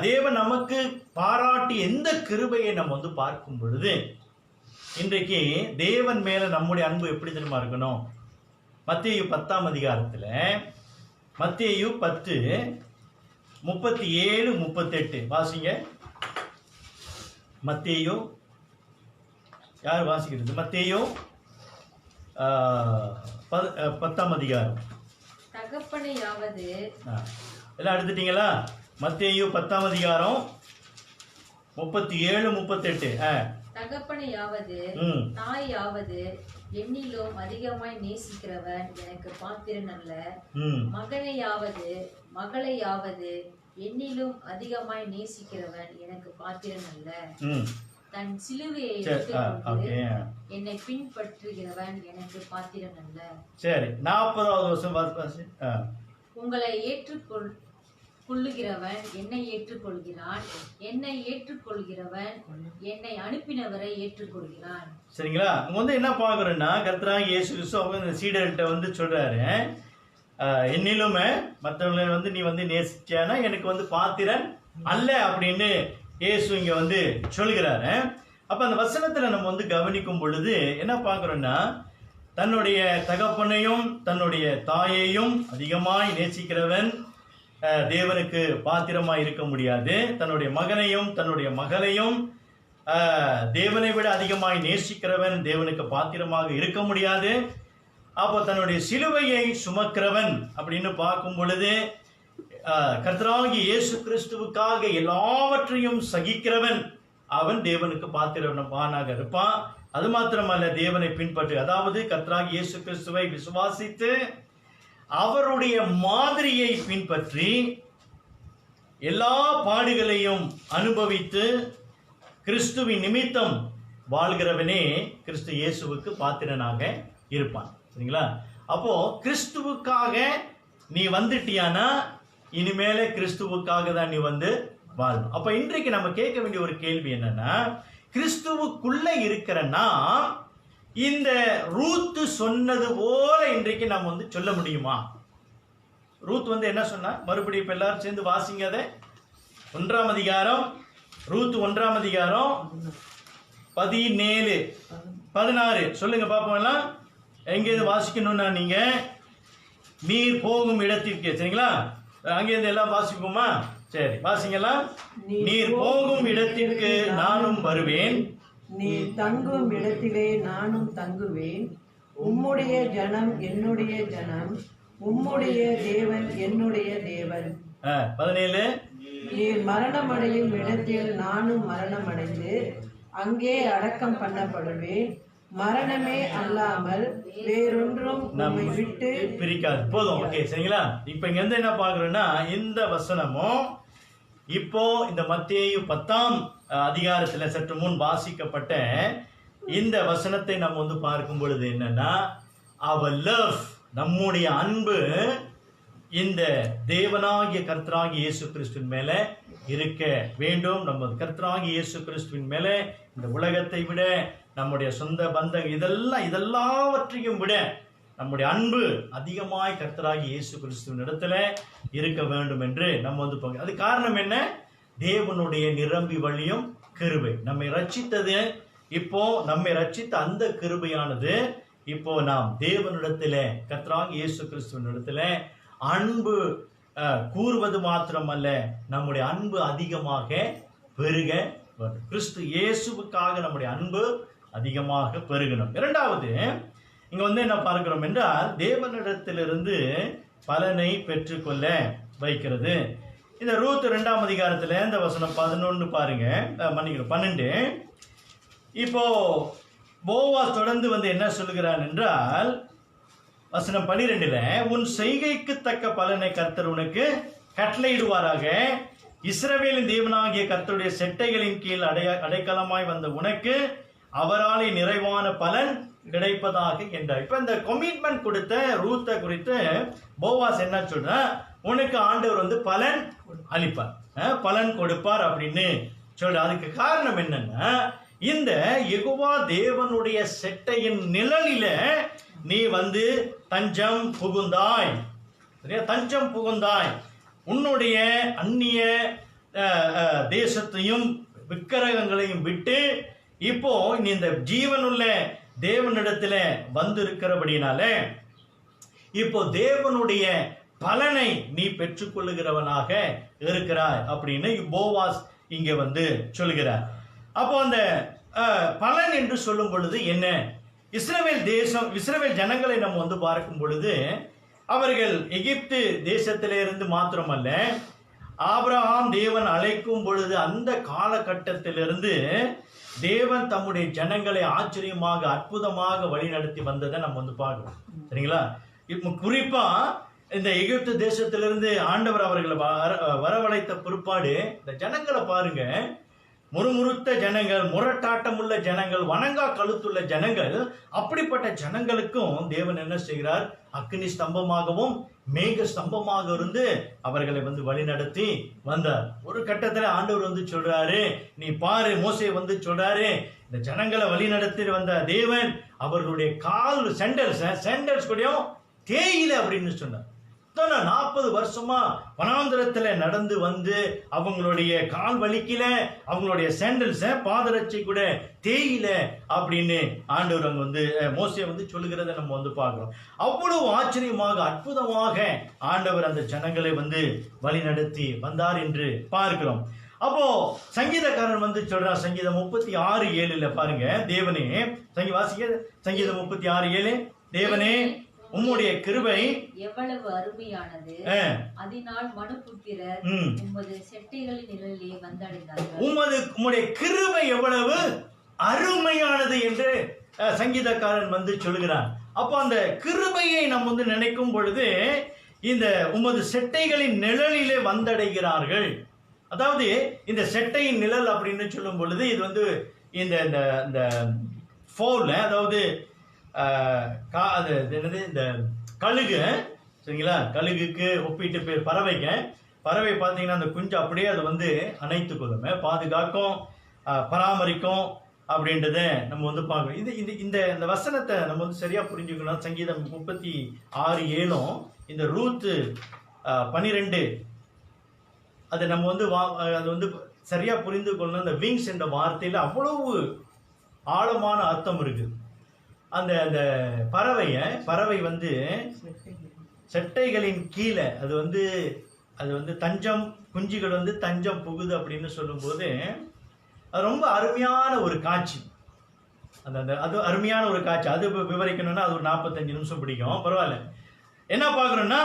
தேவன் நமக்கு பாராட்டி எந்த கிருபையை நம்ம பார்க்கும் பொழுது, இன்றைக்கு தேவன் மேல நம்முடைய அன்பு எப்படி தெரியுமா இருக்கணும்? மத்தேயு 10ஆம் அதிகாரத்துல, மத்தேயு 10:37-38 வாசிங்க. மத்தேயு, யார் வாசிக்கிறது? மத்தேயு 10ஆம் அதிகாரம். தகப்பனையாவது எல்லாம் எடுத்துட்டீங்களா? மத்தேயு 10ஆம் அதிகாரம் 37-38. தகப்பனையாவது தாயாவது என்னிலும் அதிகமாய் நேசிக்கிறவன் எனக்கு பாத்திரன் அல்ல. மகனையாவது மகளையாவது என்னிலும் அதிகமாய் நேசிக்கிறவன் எனக்கு பாத்திரன் அல்ல. தன் சிலுவையை என்னை பின்பற்றுகிறவன் எனக்கு பாத்திரன் அல்ல. சரி, 40வது வருஷம் உங்களை கொள்ளுகிறவன் என்னை ஏற்றுக்கொள்கிறான், என்னை ஏற்றுக்கொள்கிறவன் என்னை அனுப்பினவரை ஏற்றுக்கொள்கிறான். சரிங்களா? அங்க வந்து என்ன பார்க்குறோன்னா, கர்த்தராகிய இயேசு கிறிஸ்து அவங்க இந்த சீடர்கிட்ட வந்து சொல்றாரு, என்னிலுமே மற்றவங்களை வந்து நீ வந்து நேசிச்சானா எனக்கு வந்து பாத்திரன் அல்ல அப்படின்னு இயேசு இங்க வந்து சொல்கிறாரு. அப்ப அந்த வசனத்துல நம்ம வந்து கவனிக்கும் பொழுது என்ன பார்க்குறோன்னா, தன்னுடைய தகப்பனையும் தன்னுடைய தாயையும் அதிகமாய் நேசிக்கிறவன் தேவனுக்கு பாத்திரமாய் இருக்க முடியாது. தன்னுடைய மகனையும் தன்னுடைய மகளையும் தேவனை விட அதிகமாய் நேசிக்கிறவன் தேவனுக்கு பாத்திரமாக இருக்க முடியாது. அப்போ தன்னுடைய சிலுவையை சுமக்கிறவன் அப்படின்னு பார்க்கும் பொழுது கர்த்தராகிய இயேசு கிறிஸ்துவுக்காக எல்லாவற்றையும் சகிக்கிறவன் அவன் தேவனுக்கு பாத்திரவானாக இருப்பான். அது மாத்திரமல்ல, தேவனை பின்பற்று, அதாவது கர்த்தராகிய இயேசு கிறிஸ்துவை விசுவாசித்து அவருடைய மாதிரியை பின்பற்றி எல்லா பாடுகளையும் அனுபவித்து கிறிஸ்துவின் நிமித்தம் வாழ்கிறவனே கிறிஸ்து இயேசுவுக்கு பாத்திரனாக இருப்பான். சரிங்களா? அப்போ கிறிஸ்துவுக்காக நீ வந்துட்டியானா இனிமேல கிறிஸ்துவுக்காக தான் நீ வந்து வாழணும். அப்ப இன்றைக்கு நம்ம கேட்க வேண்டிய ஒரு கேள்வி என்னன்னா, கிறிஸ்துவுக்குள்ள இருக்கிறன்னா இந்த ரூத் சொன்னது போல இன்றைக்கு நம்ம வந்து சொல்ல முடியுமா? ரூத் வந்து என்ன சொன்னா, மறுபடியும் இப்ப எல்லாரும் சேர்ந்து வாசிங்க அதை. 1ஆம் அதிகாரம், ரூத் 1ஆம் அதிகாரம் 17 16 சொல்லுங்க பாப்போம். எல்லாம் எங்கேருந்து வாசிக்கணும்னா நீங்க நீர் போகும் இடத்திற்கு, சரிங்களா? அங்கேருந்து எல்லாம் வாசிப்போமா? சரி, வாசிங்கலாம். நீர் போகும் இடத்திற்கு நானும் வருவேன், நீ தங்கும் இடத்திலே நானும் தங்குவேன். உம்முடைய ஜனம் என்னுடைய ஜனம், உம்முடைய தேவன் என்னுடைய தேவன். 17 நீர் மரணமடையும் இடத்தில் நானும் மரணமடைந்து அங்கே அடக்கம் பண்ணப்படுவேன். மரணமே அல்லாமல் வேறொன்றும் நம்மை விட்டு பிரிக்காது. போதும், ஓகே, சரிங்களா? இப்ப இங்க வந்து என்ன பாக்குறோம்னா, இந்த வசனமும் இப்போ இந்த மத்தேயு 10ஆம் அதிகாரத்துல சற்று முன் வாசிக்கப்பட்ட இந்த வசனத்தை நம்ம வந்து பார்க்கும் பொழுது என்னன்னா, அவர் லவ், நம்முடைய அன்பு இந்த தேவனாகிய கர்த்தராகிய இயேசு கிறிஸ்துவின் மேல இருக்க வேண்டும். நம்ம கர்த்தராகிய இயேசு கிறிஸ்துவின் மேல இந்த உலகத்தை விட, நம்முடைய சொந்த பந்தம் இதெல்லாவற்றையும் விட நம்முடைய அன்பு அதிகமாய் கர்த்தராகிய இயேசு கிறிஸ்துவின் இடத்துல இருக்க வேண்டும் என்று நம்ம வந்து அது காரணம் என்ன? தேவனுடைய நிரம்பி வழியும் கிருபை நம்மை ரட்சித்தது. இப்போ நம்மை ரட்சித்த அந்த கிருபையானது இப்போ நாம் தேவனிடத்துல கர்த்தராகிய இயேசு கிறிஸ்துவின் இடத்துல அன்பு கூறுவது மாத்திரமல்ல, நம்முடைய அன்பு அதிகமாக பெருக வேண்டும். கிறிஸ்து இயேசுவுக்காக நம்முடைய அன்பு அதிகமாக பெருகணும். இரண்டாவது, இங்க வந்து என்ன பார்க்கிறோம் என்றால், தேவனிடத்திலிருந்து பலனை பெற்றுக்கொள்ள வைக்கிறது. இந்த ரூத் 2ஆம் அதிகாரத்துல இந்த வசனம் 11 பாருங்க, மன்னிக்கிறோம் 12. இப்போ போவாஸ் தொடர்ந்து வந்து என்ன சொல்லுகிறான் என்றால், வசனம் 12ல, உன் செய்கைக்கு தக்க பலனை கர்த்தர் உனக்கு கட்டளையிடுவாராக. இஸ்ரவேலின் தேவனாகிய கர்த்தருடைய செட்டைகளின் கீழ் அடைக்கலமாய் வந்த உனக்கு அவராலே நிறைவான பலன் கிடைப்பதாக என்றார். இப்ப இந்த கமிட்மெண்ட் கொடுத்த ரூத்தை குறித்து போவாஸ் என்ன சொல்ற, உனக்கு ஆண்டவர் வந்து பலன் அளிப்பார், பலன் கொடுப்பார் அப்படின்னு சொல்ற. அதுக்கு காரணம் என்னன்னா, இந்த யெகோவா தேவனுடைய செட்டையின் நிழலில நீ வந்து தஞ்சம் புகுந்தாய், தஞ்சம் புகுந்தாய். உன்னுடைய அந்நிய தேசத்தையும் விக்கிரகங்களையும் விட்டு இப்போ நீ இந்த ஜீவனுள்ள தேவனிடத்துல வந்து இருக்கிறபடினால இப்போ தேவனுடைய பலனை நீ பெற்றுக்கொள்ளுகிறவனாக இருக்கிறாய் அப்படின்னு போவாஸ் இங்க வந்து சொல்கிறார். அப்போ அந்த பலன் என்று சொல்லும் பொழுது என்ன? இஸ்ரவேல் ஜனங்களை நம்ம வந்து பார்க்கும் பொழுது அவர்கள் எகிப்து தேசத்திலிருந்து மாத்திரமல்ல, ஆபிரகாம் தேவன் அழைக்கும் பொழுது அந்த காலகட்டத்திலிருந்து தேவன் தம்முடைய ஜனங்களை ஆச்சரியமாக அற்புதமாக வழி நடத்தி வந்ததை நம்ம வந்து பார்க்கிறோம். சரிங்களா? இப்போ குறிப்பா இந்த எகிப்து தேசத்திலிருந்து ஆண்டவர் அவர்களை வரவழைத்த பிற்பாடு இந்த ஜனங்களை பாருங்க, முறுமுறுத்த ஜனங்கள், முரட்டாட்டம் உள்ள ஜனங்கள், வணங்கா கழுத்துள்ள ஜனங்கள். அப்படிப்பட்ட ஜனங்களுக்கும் தேவன் என்ன செய்கிறார்? அக்னி ஸ்தம்பமாகவும் மேக ஸ்தம்பமாக இருந்து அவர்களை வந்து வழி நடத்தி வந்தார். ஒரு கட்டத்துல ஆண்டவர் வந்து சொல்றாரு, நீ பாரு, மோசே வந்து சொல்றாரு, இந்த ஜனங்களை வழி நடத்தி வந்த தேவன் அவர்களுடைய கால் செண்டல்ஸ் கூடயும் தேயில அப்படின்னு சொன்னார். 40 வருஷமா வனாந்திரத்துல நடந்து வந்து அவங்களுடைய கால் வலிக்கல, அவங்களுடைய சாண்டல்ஸ பாதரட்சை கூட தேயில அப்படின்னு ஆண்டவர் அங்க வந்து மோசே வந்து சொல்லுகிறத நம்ம வந்து பார்க்கிறோம். அவ்வளவு ஆச்சரியமாக அற்புதமாக ஆண்டவர் அந்த ஜனங்களை வந்து வழி நடத்தி வந்தார் என்று பார்க்கிறோம். அப்போ சங்கீதக்காரன் வந்து சொல்றார், சங்கீதம் 36:7 பாருங்க, தேவனே வாசிக்க, சங்கீதம் 36:7, தேவனே உம்முடைய கிருபை எவ்வளவு அருமையானது, அதனால் மனுபுத்திரர் உமது செட்டைகளின் நிழலிலே வந்தடைந்தார்கள். உம்முடைய கிருபை எவ்வளவு அருமையானது என்று சங்கீதக்காரன் வந்து சொல்கிறார். அப்போ அந்த கிருபையை நம்ம வந்து நினைக்கும் பொழுது இந்த உமது செட்டைகளின் நிழலிலே வந்தடைகிறார்கள். அதாவது இந்த செட்டையின் நிழல் அப்படின்னு சொல்லும் பொழுது இது வந்து இந்த ஃபோல்ல, அதாவது என்னது இந்த கழுகு, சரிங்களா, கழுகுக்கு ஒப்பிட்டு பேர் பறவை பார்த்தீங்கன்னா அந்த குஞ்சு அப்படியே அதை வந்து அணைத்து கொள்ளும், பாதுகாக்கும், பராமரிக்கும் அப்படின்றத நம்ம வந்து பார்க்கணும். இந்த வசனத்தை நம்ம வந்து சரியா புரிஞ்சுக்கணும். சங்கீதம் 36:7 இந்த ரூத்து 12 அதை நம்ம வந்து அது வந்து சரியா புரிந்து கொள்ளணும். அந்த விங்ஸ் என்ற வார்த்தையில அவ்வளவு ஆழமான அர்த்தம் இருக்கு. அந்த அந்த பறவை வந்து செட்டைகளின் கீழே அது வந்து தஞ்சம், குஞ்சுகள் வந்து தஞ்சம் புகுது அப்படின்னு சொல்லும்போது அது ரொம்ப அருமையான ஒரு காட்சி. அது அருமையான ஒரு காட்சி. அது விவரிக்கணும்னா அது ஒரு 45 நிமிஷம் பிடிக்கும், பரவாயில்ல. என்ன பார்க்கணும்னா,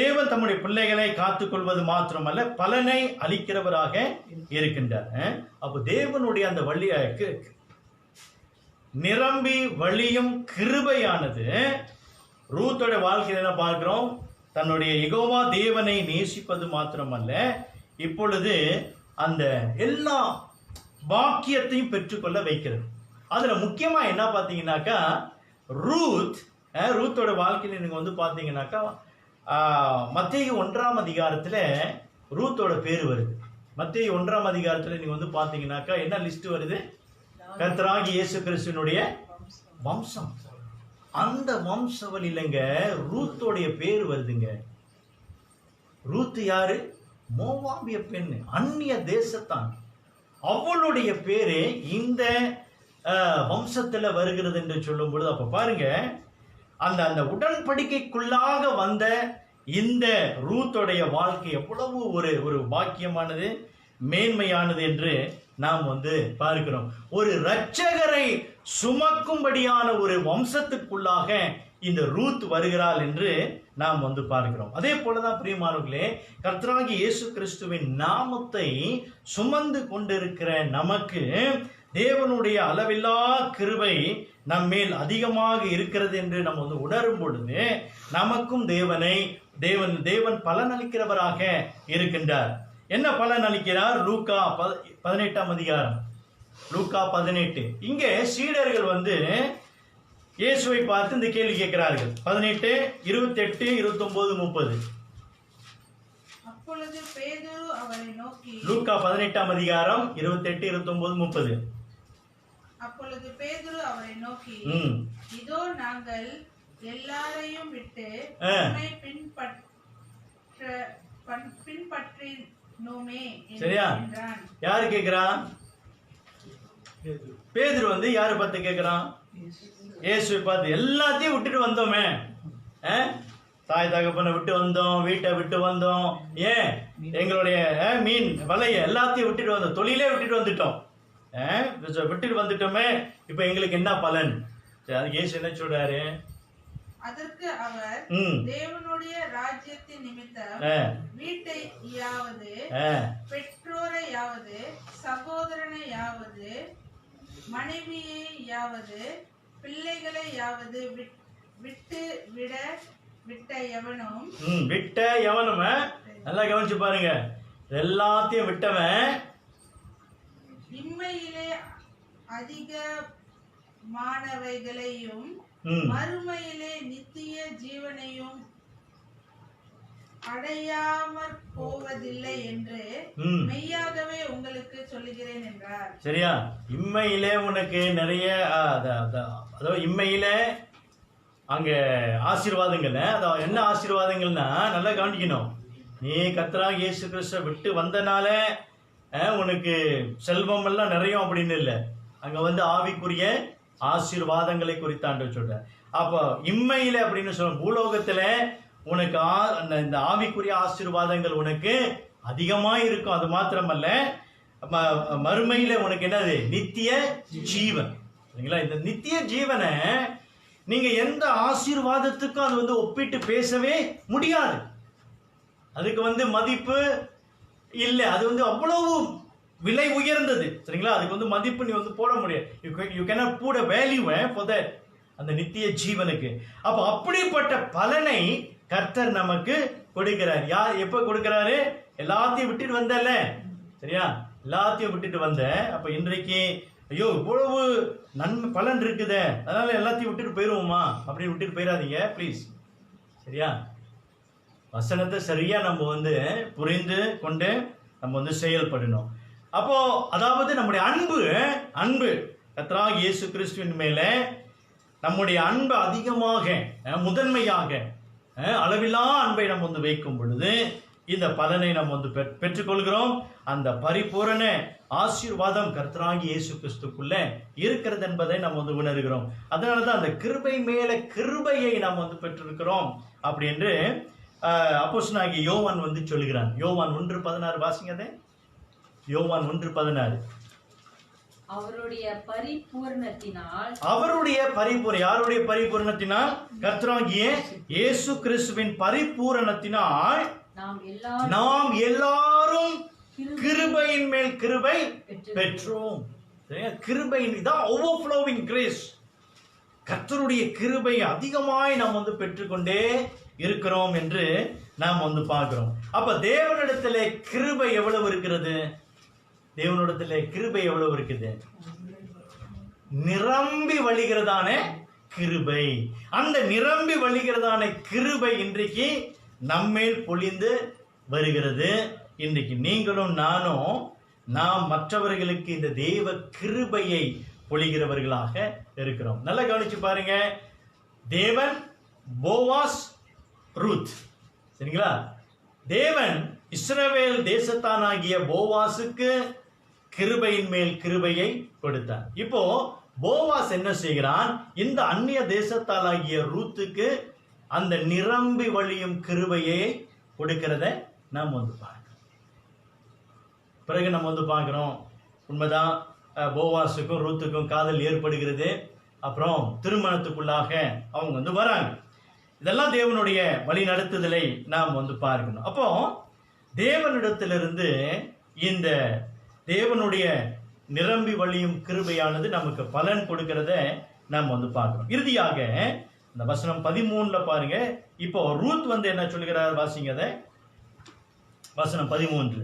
தேவன் தம்முடைய பிள்ளைகளை காத்துக்கொள்வது மாத்திரமல்ல, பலனை அளிக்கிறவராக இருக்கின்றார். அப்போ தேவனுடைய அந்த நிரம்பி வழியும் கிருபையானது ரூத்தோட வாழ்க்கையில் என்ன பார்க்கிறோம், தன்னுடைய யெகோவா தேவனை நேசிப்பது மாத்திரமல்ல, இப்பொழுது அந்த எல்லா பாக்கியத்தையும் பெற்றுக்கொள்ள வைக்கிறது. அதுல முக்கியமா என்ன பார்த்தீங்கன்னாக்கா, ரூத்தோட வாழ்க்கையில் நீங்க வந்து பார்த்தீங்கன்னாக்கா, மத்தேயு 1ஆம் அதிகாரத்துல ரூத்தோட பேர் வருது. மத்தேயு 1ஆம் அதிகாரத்துல நீங்க வந்து பார்த்தீங்கன்னாக்கா என்ன லிஸ்ட் வருது, கர்த்தராகிய இயேசு கிறிஸ்துவினுடைய வம்சம். அந்த வம்சவழியிலங்க ரூத்தோடைய பேர் வருதுங்க. ரூத்து யாரு? மோவாபிய பெண், அந்நிய தேசத்தான். அவளுடைய பேரு இந்த வம்சத்துல வருகிறது என்று சொல்லும் பொழுது, அப்ப பாருங்க, அந்த உடன்படிக்கைக்குள்ளாக வந்த இந்த ரூத்தோடைய வாழ்க்கை எவ்வளவு ஒரு பாக்கியமானது, மேன்மையானது என்று நாம் வந்து பார்க்கிறோம். ஒரு இரட்சகரை சுமக்கும்படியான ஒரு வம்சத்துக்குள்ளாக இந்த ரூத் வருகிறாள் என்று நாம் வந்து பார்க்கிறோம். அதே போலதான் பிரியமானவர்களே, கர்த்தராகிய இயேசு கிறிஸ்துவின் நாமத்தை சுமந்து கொண்டிருக்கிற நமக்கு தேவனுடைய அளவில்லா கிருபை நம்மேல் அதிகமாக இருக்கிறது என்று நம்ம வந்து உணரும் பொழுது நமக்கும் தேவன் பலனளிக்கிறவராக இருக்கின்றார். என்ன பலன் அளிக்கிறார்? லூக்கா 18ஆம் அதிகாரம், லூக்கா 18. இங்கே சீடர்கள் வந்து இயேசுவை பார்த்து இந்த கேள்வி கேட்கிறார்கள். 18, 28, 29, 30. அப்பொழுது பேதுரு அவரை நோக்கி, லூக்கா 18ஆம் அதிகாரம் 28, 29, 30. அப்பொழுது பேதுரு அவரை நோக்கி, இதோ நாங்கள் எல்லாரையும் விட்டு உம்மை பின்பற்றினோமே என்றான். யாரு கேட்கிறான்? பேதுரு வந்து யாரை பார்த்து கேட்கிறான்? இயேசுவை பார்த்து. எல்லாத்தையும் விட்டுட்டு வந்தோமே, தாய் தகப்பனை விட்டு வந்தோம், வீட்டை விட்டு வந்தோம், ஏன் எங்களுடைய மீன் வலைய எல்லாத்தையும் விட்டுட்டு வந்தோம், தொழிலே விட்டுட்டு வந்துட்டோம், விட்டுட்டு வந்துட்டோமே, இப்ப எங்களுக்கு என்ன பலன்? இயேசு என்ன சொல்றாரு? அதற்கு அவர், தேவனுடைய ராஜ்யத்தின் நிமித்தம் வீட்டையாவது, பெற்றோரையாவது, சகோதரனையாவது, மனைவியையாவது, பிள்ளைகளையாவது விட்ட எவனும் நல்லா கவனிச்சு பாருங்க, எல்லாத்தையும் விட்டவன் இம்மையிலே அதிகமானவைகளையும் மறுமையிலே நித்திய ஜீவனையும் அடையாமற் போவதில்லை என்று ம். மெய்யாகவே உங்களுக்கு சொல்லுகிறேன் என்றார். சரியா? இம்மையிலே உனக்கு நிறைய அதாவது இம்மையிலே அங்க ஆசீர்வாதங்கள், அதாவது என்ன ஆசீர்வாதங்கள்னா நல்லா கவனிக்கணும். நீ கர்த்தராகிய இயேசு கிறிஸ்துவை விட்டு வந்தனால உனக்கு செல்வம் எல்லாம் நிறைய அப்படின்னு இல்லை. அங்க வந்து ஆவிக்குரிய ஆசீர்வாதங்களை குறித்து ஆண்டவர் சொல்றார். அப்போ இம்மையில அப்படின்னு சொல்ல பூலோகத்துல உனக்கு இந்த ஆவிக்குரிய ஆசீர்வாதங்கள் உனக்கு அதிகமா இருக்கும். அது மாத்திரமல்ல, மறுமையில உனக்கு என்னது? நித்திய ஜீவன். சரிங்களா? இந்த நித்திய ஜீவனை நீங்க எந்த ஆசீர்வாதத்துக்கும் அது வந்து ஒப்பிட்டு பேசவே முடியாது. அதுக்கு வந்து மதிப்பு இல்லை. அது வந்து அவ்வளவு விலை உயர்ந்தது. சரிங்களா? அதுக்கு வந்து மதிப்பு நீ வந்து போட முடியாது. You cannot put a value for that, அந்த நித்திய ஜீவனுக்கு. அப்போ அப்படிப்பட்ட பலனை கர்த்தர் நமக்கு கொடுக்கிறார். யார் எப்ப கொடுக்கிறாரு? எல்லாத்தையும் விட்டுட்டு வந்தல. சரியா? எல்லாத்தையும் விட்டுட்டு வந்த. அப்ப இன்றைக்கு ஐயோ இவ்வளவு நன்மை பலன் இருக்குதே, அதனால எல்லாத்தையும் விட்டுட்டு போயிருவோமா? அப்படின்னு விட்டுட்டு போயிடாதீங்க ப்ளீஸ். சரியா? வசனத்தை சரியா நம்ம வந்து புரிந்து கொண்டு நம்ம வந்து செயல்படணும். அப்போ அதாவது நம்முடைய அன்பு கர்த்தராகிய இயேசு கிறிஸ்துவின் மேல நம்முடைய அன்பு அதிகமாக முதன்மையாக அளவில்லா அன்பை நம்ம வந்து வைக்கும் பொழுது இந்த பலனை நம்ம வந்து பெற்றுக்கொள்கிறோம். அந்த பரிபூரண ஆசீர்வாதம் கர்த்தராகிய இயேசு கிறிஸ்துக்குள்ள இருக்கிறது என்பதை நம்ம வந்து உணர்கிறோம். அதனாலதான் அந்த கிருபை மேல கிருபையை நாம் வந்து பெற்றிருக்கிறோம் அப்படி என்று அப்போஸ்தலனாகிய யோவான் வந்து சொல்கிறான். யோவான் 1:16 வாசிங்க. அதை யோவான் 1:16. அவருடைய பரிபூரணத்தினால், யாருடைய பரிபூரணத்தினால்? கர்த்தராகிய இயேசு கிறிஸ்துவின் பரிபூரணத்தினால் நாம் எல்லாரும் கிருபையின் மேல் கிருபை பெற்றோம். கிருபையின் இதான் ஓவர்ஃப்ளோவிங் கிரேஸ். கர்த்தருடைய கிருபை அதிகமாய் நாம் வந்து பெற்றுக்கொண்டே இருக்கிறோம் என்று நாம் வந்து பார்க்கிறோம். அப்ப தேவனிடத்திலே கிருபை எவ்வளவு இருக்கிறது? தேவனிடத்திலே கிருபை எவ்வளவு இருக்குது? நிரம்பி வழிகிறதான கிருபை. அந்த நிரம்பி வழிகிறதான கிருபை இன்றைக்கு நம்மேல் பொழிந்து வருகிறது. இன்றைக்கு நீங்களும் நாம் மற்றவர்களுக்கு இந்த தேவ கிருபையை பொழிகிறவர்களாக இருக்கிறோம். நல்லா கவனிச்சு பாருங்க. தேவன், போவாஸ், ரூத். சரிங்களா? தேவன் இஸ்ரவேல் தேசத்தானாகிய போவாசுக்கு கிருபையின் மேல் கிருபையை கொடுத்தார். இப்போ போவாஸ் என்ன செய்கிறான்? இந்த அந்நிய தேசத்தாலாகிய ரூத்துக்கு அந்த நிரம்பி வழியும் கிருபையை கொடுக்கிறத நாம் வந்து பார்க்கிறோம். பிறகு நம்ம வந்து பார்க்கிறோம், உண்மைதான், போவாஸுக்கும் ரூத்துக்கும் காதல் ஏற்படுகிறது. அப்புறம் திருமணத்துக்குள்ளாக அவங்க வந்து வராங்க. இதெல்லாம் தேவனுடைய வழி நடத்துதலை நாம் வந்து பார்க்கணும். அப்போ தேவனிடத்திலிருந்து இந்த தேவனுடைய நிரம்பி வழியும் கிருபையானது நமக்கு பலன் கொடுக்கிறத நாம் வந்து பார்க்கிறோம். இறுதியாக இந்த வசனம் 13 பாருங்க. இப்போ ரூத் வந்து என்ன சொல்கிறார்? வாசிங்க அதை. வசனம் 13.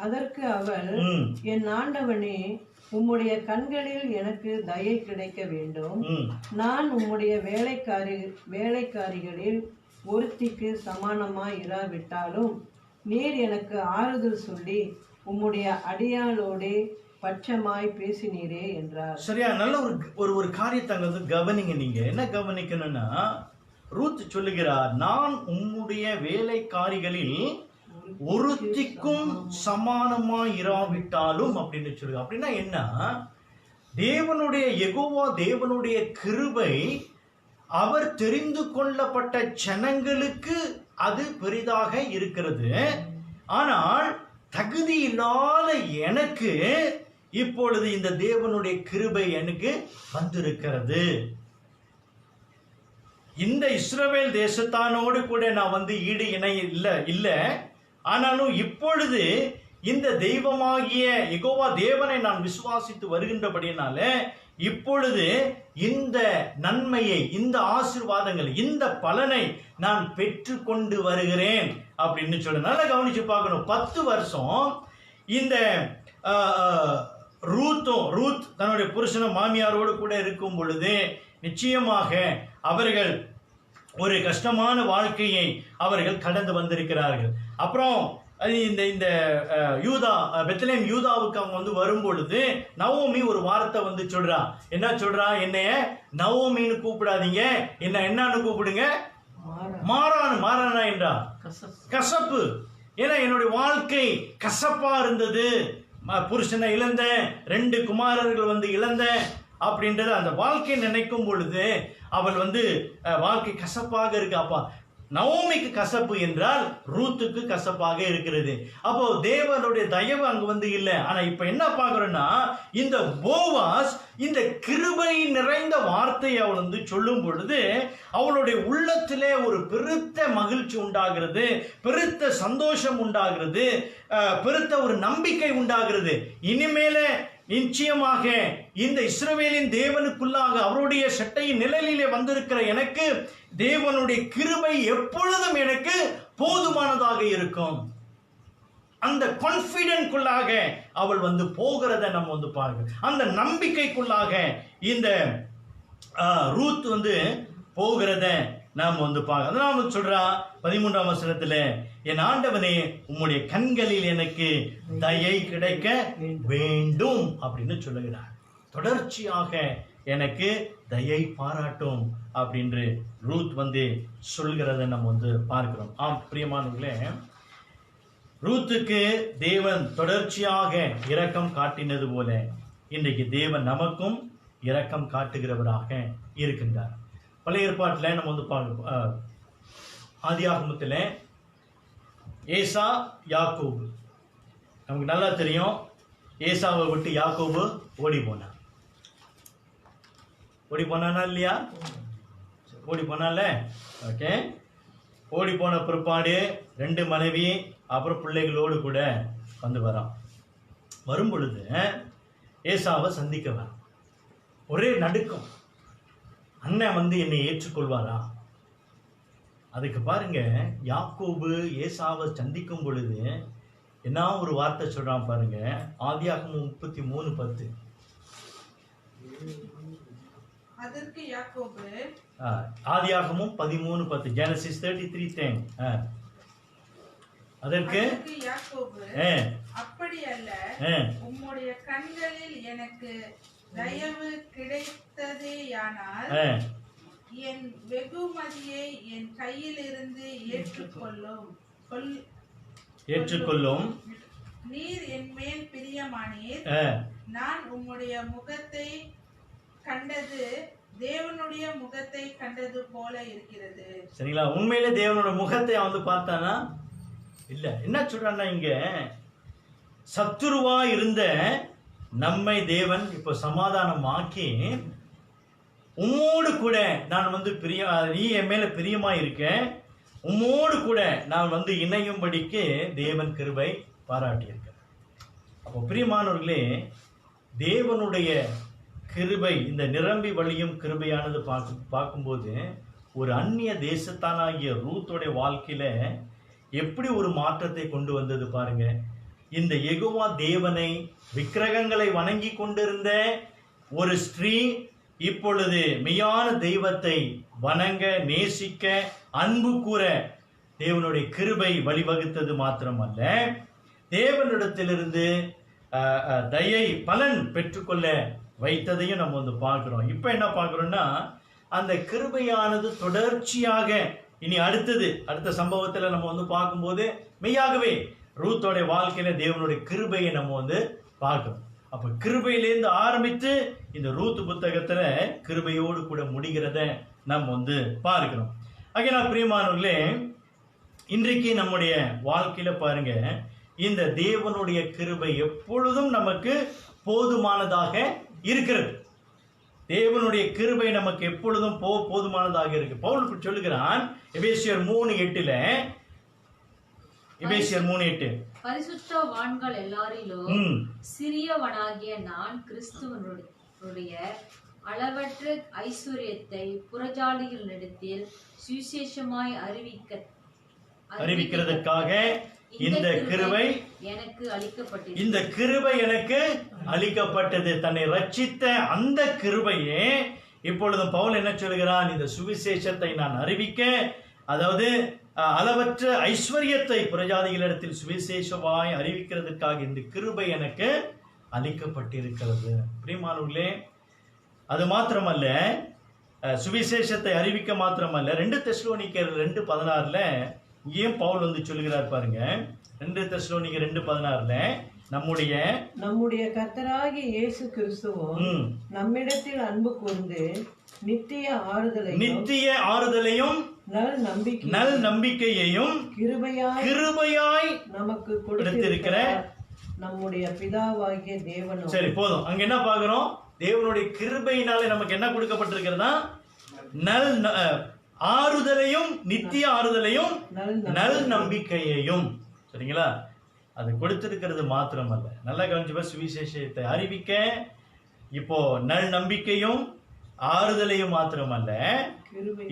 அதற்கு அவள் என் ஆண்டவனே, உம்முடைய கண்களில் எனக்கு தயை கிடைக்க வேண்டும். நான் உம்முடைய வேலைக்காரிகளில் ஒருத்திக்கு சமானமாய் இராவிட்டாலும் நீர் எனக்கு ஆறுதல் சொல்லி உம்முடைய அடியாளோடே பட்சமாய் பேசினீரே என்றார். சரியா? நல்ல ஒரு காரியத்தை அங்க வந்து கவனிங்க. நீங்க என்ன கவனிக்கணும்னா, ரூத் சொல்லுகிறார், நான் உம்முடைய வேலைக்காரிகளில் ஒருத்திக்கும் சமானமாய் இராவிட்டாலும் அப்படின்னு சொல்லுங்க. அப்படின்னா என்ன? தேவனுடைய யெகோவா தேவனுடைய கிருபை அவர் தெரிந்து கொள்ளப்பட்ட ஜனங்களுக்கு அது பெரிதாக இருக்கிறது. ஆனால் தகுதி இல்லாத எனக்கு இப்பொழுது இந்த தேவனுடைய கிருபை எனக்கு வந்திருக்கிறது. இந்த இஸ்ரவேல் தேசத்தானோடு கூட நான் வந்து ஈடு இணை இல்ல. ஆனாலும் இப்பொழுது இந்த தெய்வமாகிய யெகோவா தேவனை நான் விசுவாசித்து வருகின்றபடியினால இப்பொழுது இந்த நன்மையை, இந்த ஆசீர்வாதங்கள், இந்த பலனை நான் பெற்று கொண்டு வருகிறேன் அப்படின்னு சொல்ல. நல்லா கவனிச்சு பார்க்கணும். 10 வருஷம் இந்த ரூத் தன்னுடைய புருஷனும் மாமியாரோடு கூட இருக்கும் பொழுது நிச்சயமாக அவர்கள் ஒரு கஷ்டமான வாழ்க்கையை அவர்கள் கடந்து வந்திருக்கிறார்கள். அப்புறம் இந்த இந்த யூதா, பெத்லெஹேம் யூதாவுக்கு அவங்க வந்து வரும் பொழுது நவோமி ஒரு வார்த்தை வந்து சொல்றா. என்ன சொல்றா? என்னைய நவோமின்னு கூப்பிடாதீங்க, என்னன்னு கூப்பிடுங்க, மாறானா என்றா, கசப்பு. ஏன்னா என்னுடைய வாழ்க்கை கசப்பா இருந்தது, புருஷனை இழந்தேன், 2 குமாரர்கள் வந்து இழந்தேன் அப்படின்றது அந்த வாழ்க்கை நினைக்கும் பொழுது அவள் வந்து வாழ்க்கை கசப்பாக இருக்கு. அப்பா நவோமிக்கு கசப்பு என்றால் ரூத்துக்கு கசப்பாக இருக்கிறது. அப்போ தேவனுடைய தயவு அங்க வந்து இல்லை. ஆனா இப்ப என்ன பார்க்கிறோம்னா, இந்த போவாஸ் இந்த கிருபை நிறைந்த வார்த்தையை அவள் வந்து சொல்லும் பொழுது அவளுடைய உள்ளத்திலே ஒரு பெருத்த மகிழ்ச்சி உண்டாகிறது, பெருத்த சந்தோஷம் உண்டாகிறது, பெருத்த ஒரு நம்பிக்கை உண்டாகிறது. இனிமேல நிச்சயமாக இந்த இஸ்ரவேலின் தேவனுக்குள்ளாக அவருடைய சட்டையின் நிழலிலே வந்திருக்கிற எனக்கு தேவனுடைய கிருபை எப்பொழுதும் எனக்கு போதுமானதாக இருக்கும். அந்த கான்பிடென்ட்குள்ளாக அவள் வந்து போகிறத நம்ம வந்து பார்க்கிறோம். அந்த நம்பிக்கைக்குள்ளாக இந்த ரூத் வந்து போகிறத நாம் வந்து பார்க்க. அதனால சொல்றா 13ஆம் வசனத்துல, என் ஆண்டவனே உம்முடைய கண்களில் எனக்கு தயை கிடைக்க வேண்டும் அப்படின்னு சொல்லுகிறார். தொடர்ச்சியாக எனக்கு தயை பாராட்டும் அப்படின்னு ரூத் வந்து சொல்கிறத நம்ம வந்து பார்க்கிறோம். ஆம் பிரியமானவர்களே, ரூத்துக்கு தேவன் தொடர்ச்சியாக இரக்கம் காட்டினது போல இன்றைக்கு தேவன் நமக்கும் இரக்கம் காட்டுகிறவராக இருக்கின்றார். பழைய ஏற்பாட்டில் நம்ம வந்து ஆதியாகமத்தில் ஏசா யாக்கோபு நமக்கு நல்லா தெரியும். ஏசாவை விட்டு யாக்கோபு ஓடி போனானா இல்லையா? ஓடி போனால. ஓகே, ஓடி போன பிற்பாடு 2 மனைவி அப்புறம் பிள்ளைகளோடு கூட வந்து வரும் பொழுது ஏசாவை சந்திக்க வர ஒரே நடுக்கம். அண்ணன் வந்து என்னை ஏற்றுக்கொள்வாரா? அதுக்கு பாருங்க, யாக்கோபு ஏசாவை சந்திக்கும் பொழுது என்ன ஒரு வார்த்தை சொல்றான் பாருங்க. ஆதியாகமம் 33:10. அதற்கு யாக்கோபு, ஆதியாகமம் 13:10, ஜெனசிஸ் 33:10. அதற்கு யாக்கோபு, அப்படி அல்ல, உம்முடைய கண்களில் எனக்கு தயவு கிடைத்ததேயானால் என் வெகுமதியை என் கையிலிருந்து ஏற்றுக்கொள்ளும். நீர் என் மேல் பிரியமானீர். நான் உம்முடைய முகத்தை கண்டது தேவனுடைய முகத்தை கண்டது போல இருக்கிறது. சரிங்களா? உண்மையிலே தேவனோட முகத்தை வந்து பார்த்தானா இல்ல. என்ன சொல்றான்னா, இங்க சத்துருவா இருந்த நம்மை தேவன் இப்ப சமாதானமாக்கி உம்மோடு கூட நான் வந்து நீ என் மேல பிரியமா இருக்க, உம்மோடு கூட நான் வந்து இணையும்படிக்கு தேவன் கிருபை பாராட்டியிருக்க. அப்போ பிரியமானவர்களே, தேவனுடைய கிருபை, இந்த நிரம்பி வழியும் கிருபையானது பார்க்கும்போது ஒரு அந்நிய தேசத்தானாகிய ரூத்தோடைய வாழ்க்கையில எப்படி ஒரு மாற்றத்தை கொண்டு வந்தது பாருங்க. இந்த யெகோவா தேவனை, விக்கிரகங்களை வணங்கி கொண்டிருந்த ஒரு ஸ்திரீ இப்பொழுது மெய்யான தெய்வத்தை வணங்க, நேசிக்க, அன்பு கூற தேவனுடைய கிருபை வழிவகுத்தது மாத்திரமல்ல, தேவனிடத்திலிருந்து தயை பலன் பெற்றுக்கொள்ள வைத்ததையும் நம்ம வந்து பார்க்கிறோம். இப்ப என்ன பார்க்கிறோம்னா, அந்த கிருபையானது தொடர்ச்சியாக இனி அடுத்த சம்பவத்துல நம்ம வந்து பார்க்கும்போது மெய்யாகவே ரூத்தோடைய வாழ்க்கையில தேவனுடைய கிருபையை நம்ம வந்து பார்க்கிறோம். அப்ப கிருபையிலேருந்து ஆரம்பித்து இந்த ரூத் புத்தகத்துல கிருபையோடு கூட முடிகிறத நம்ம வந்து பார்க்கிறோம். ஆகையா பிரியமானவர்களே, இன்றைக்கு நம்முடைய வாழ்க்கையில பாருங்க, இந்த தேவனுடைய கிருபை எப்பொழுதும் நமக்கு போதுமானதாக இருக்கிறது. தேவனுடைய கிருபை நமக்கு எப்பொழுதும் போதுமானதாக இருக்கு. பவுல் சொல்லுகிறான் எபேசியர் 3:8. பரிசுத்தவான்கள் எல்லாரிலும் சிறியவனாகிய நான் கிறிஸ்துவனுடைய அளவற்ற ஐஸ்வர்யத்தை புறஜாதிகளிடத்தில் சுவிசேஷமாய் அறிவிக்கிறதுக்காக இந்த கிருபை எனக்கு அளிக்கப்பட்டது. தன்னை ரட்சித்த அந்த கிருபையே இப்பொழுதும் பவுல் என்ன சொல்கிறான்? இந்த சுவிசேஷத்தை நான் அறிவிக்க, அதாவது அளவற்ற ஐஸ்வர்யத்தை புறஜாதிகளிடத்தில் சுவிசேஷமாய் அறிவிக்கிறதுக்காக இந்த கிருபை எனக்கு அளிக்கப்பட்டிருக்கிறது. பிரியமானவர்களே, அது மாத்திரமல்ல, சுவிசேஷத்தை அறிவிக்க மாத்திரமல்ல, 2 தெசலோனிக்கர் 2:16 ஏன் பவுல் வந்து சொல்லுகிறார் பாருங்க. 2 தெசலோனிக்கர் 2:16 நம்முடைய கர்த்தராகிய இயேசு கிறிஸ்துவும் நம்மிடத்தில் அன்பு கூர்ந்து நித்திய ஆறுதலையும் நல் நம்பிக்கையையும் கிருபையாய் நமக்கு கொடுத்திருக்கிற நம்முடைய பிதாவாகிய தேவனும். சரி, போதும். அங்க என்ன பார்க்கிறோம்? தேவனுடைய கிருபையினாலே நமக்கு என்ன கொடுக்கப்பட்டிருக்கிறதா? நல் ஆறுதலையும், நித்திய ஆறுதலையும், நல் நம்பிக்கையையும். சரிங்களா? அது கொடுத்திருக்கிறது மாத்திரமல்ல, நல்லா கவனிச்சு, சுவிசேஷத்தை அறிவிக்க இப்போ நல் நம்பிக்கையும் ஆறுதலையும் மாத்திரமல்ல,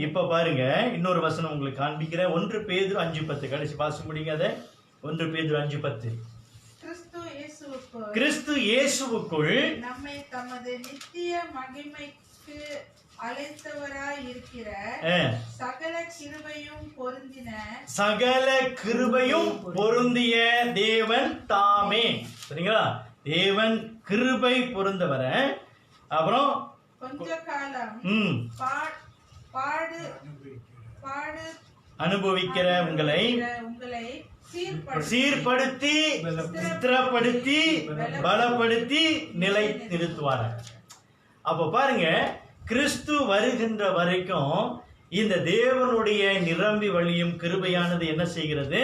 இப்ப பாருங்க இன்னொரு வசனம் உங்களுக்கு காண்பிக்கிறேன். 1 பேதுரு 5:10 கடைசி வாசி முடிங்க. அதை 1 பேதுரு 5:10 கிறிஸ்து இயேசுவுக்குள் நம்மை தமது நித்திய மகிமைக்கு அழைத்தவராய் இருக்கிற சகல கிருபையும் பொருந்திய தேவன் தாமே. சரிங்களா? தேவன் கிருபை பொருந்தவர. அப்புறம் கொஞ்ச காலம் பாடு அனுபவிக்கிற உங்களை சீர்படுத்தி, ஸ்திரப்படுத்தி, பலப்படுத்தி நிலை நிறுத்துவார். அப்ப பாருங்க, கிறிஸ்து வருகின்ற வரைக்கும் இந்த தேவனுடைய நிரம்பி வழியும் கிருபையானது என்ன செய்கிறது?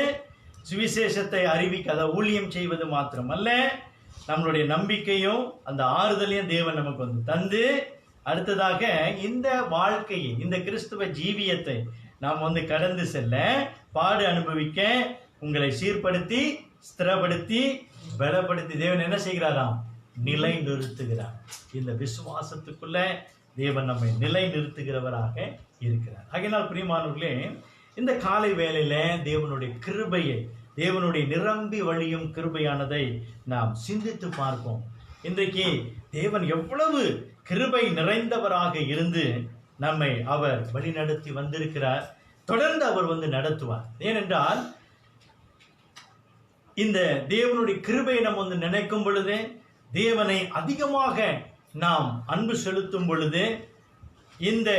சுவிசேஷத்தை அறிவிக்க, அதை ஊழியம் செய்வது மாத்திரமல்ல, நம்மளுடைய நம்பிக்கையும் அந்த ஆறுதலையும் தேவன் நமக்கு வந்து தந்து, அடுத்ததாக இந்த வாழ்க்கையை, இந்த கிறிஸ்துவ ஜீவியத்தை நாம் வந்து கடந்து செல்ல, பாடு அனுபவிக்க உங்களை சீர்படுத்தி, ஸ்திரப்படுத்தி, பலப்படுத்தி தேவன் என்ன செய்கிறாராம்? நிலை நிறுத்துகிறார். இந்த விசுவாசத்துக்குள்ள தேவன் நம்மை நிலை நிறுத்துகிறவராக இருக்கிறார். ஆகையினால் பிரியமானவர்களே, இந்த காலை வேளையில தேவனுடைய கிருபையை, தேவனுடைய நிரம்பி வழியும் கிருபையானதை நாம் சிந்தித்து பார்ப்போம். இன்றைக்கு தேவன் எவ்வளவு கிருபை நிறைந்தவராக இருந்து நம்மை அவர் வழிநடத்தி வந்திருக்கிறார். தொடர்ந்து அவர் வந்து நடத்துவார். ஏனென்றால் இந்த தேவனுடைய கிருபையை நம்ம வந்து நினைக்கும் பொழுது, தேவனை அதிகமாக நாம் அன்பு செலுத்தும் பொழுது, இந்த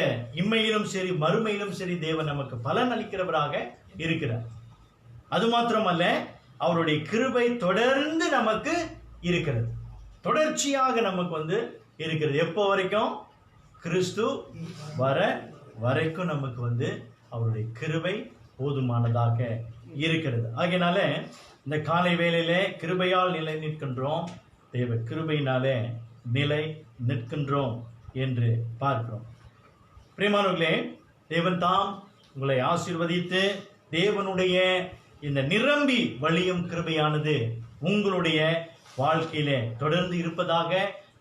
இம்மையிலும் சரி மறுமையிலும் சரி தேவன் நமக்கு பலன் அளிக்கிறவராக இருக்கிறார். அது மாத்திரமல்ல, அவருடைய கிருபை தொடர்ந்து நமக்கு இருக்கிறது, தொடர்ச்சியாக நமக்கு வந்து இருக்கிறது. எப்போ வரைக்கும்? கிறிஸ்து வர வரைக்கும் நமக்கு வந்து அவருடைய கிருபை போதுமானதாக இருக்கிறது. ஆகையினால இந்த காலை வேளையிலே கிருபையால் நிலை நிற்கின்றோம், தேவ கிருபையினாலே நிலை நிற்கின்றோம் என்று பார்க்கிறோம். பிரியமானவர்களே, தேவன் தாம் உங்களை ஆசீர்வதித்து, தேவனுடைய இந்த நிரம்பி வழியும் கிருபையானது உங்களுடைய வாழ்க்கையிலே தொடர்ந்து இருப்பதாக,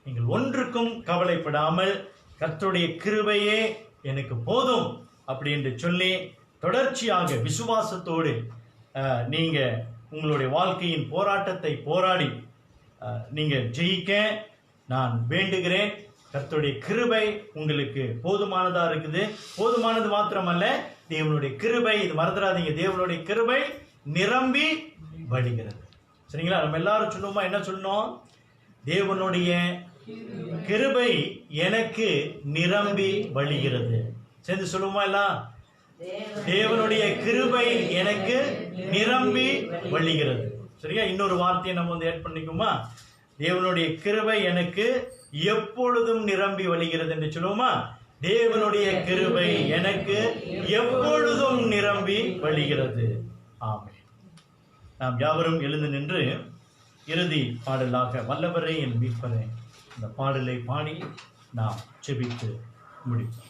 நீங்கள் ஒன்றுக்கும் கவலைப்படாமல் கர்த்தருடைய கிருபையே எனக்கு போதும் அப்படி என்று சொல்லி தொடர்ச்சியாக விசுவாசத்தோடு நீங்க உங்களுடைய வாழ்க்கையின் போராட்டத்தை போராடி நீங்க ஜெயிக்க நான் வேண்டுகிறேன். கர்த்தருடைய கிருபை உங்களுக்கு போதுமானதா இருக்குது. போதுமானது மாத்திரமல்ல, தேவனுடைய கிருபை, இது மறந்துடாதீங்க, தேவனுடைய கிருபை நிரம்பி வழிகிறது. சரிங்களா? நம்ம எல்லாரும் சொல்லுவோமா? என்ன சொல்லணும்? தேவனுடைய கிருபை எனக்கு நிரம்பி வழிகிறது. சேர்ந்து சொல்லுவோமா எல்லாம்? தேவனுடைய கிருபை எனக்கு நிரம்பி வழிகிறது. சரியா? இன்னொரு வார்த்தையை நம்ம வந்து ஆட் பண்ணிக்குமா? தேவனுடைய கிருபை எனக்கு எப்பொழுதும் நிரம்பி வழிகிறது என்று சொல்லுவோமா? தேவனுடைய கிருபை எனக்கு எப்பொழுதும் நிரம்பி வழிகிறது. ஆமென். நாம் யாவரும் எழுந்து நின்று இறுதி பாடலாக வல்லவரே என் மீட்பரே இந்த பாடலை பாடி நாம் ஜெபித்து முடிப்போம்.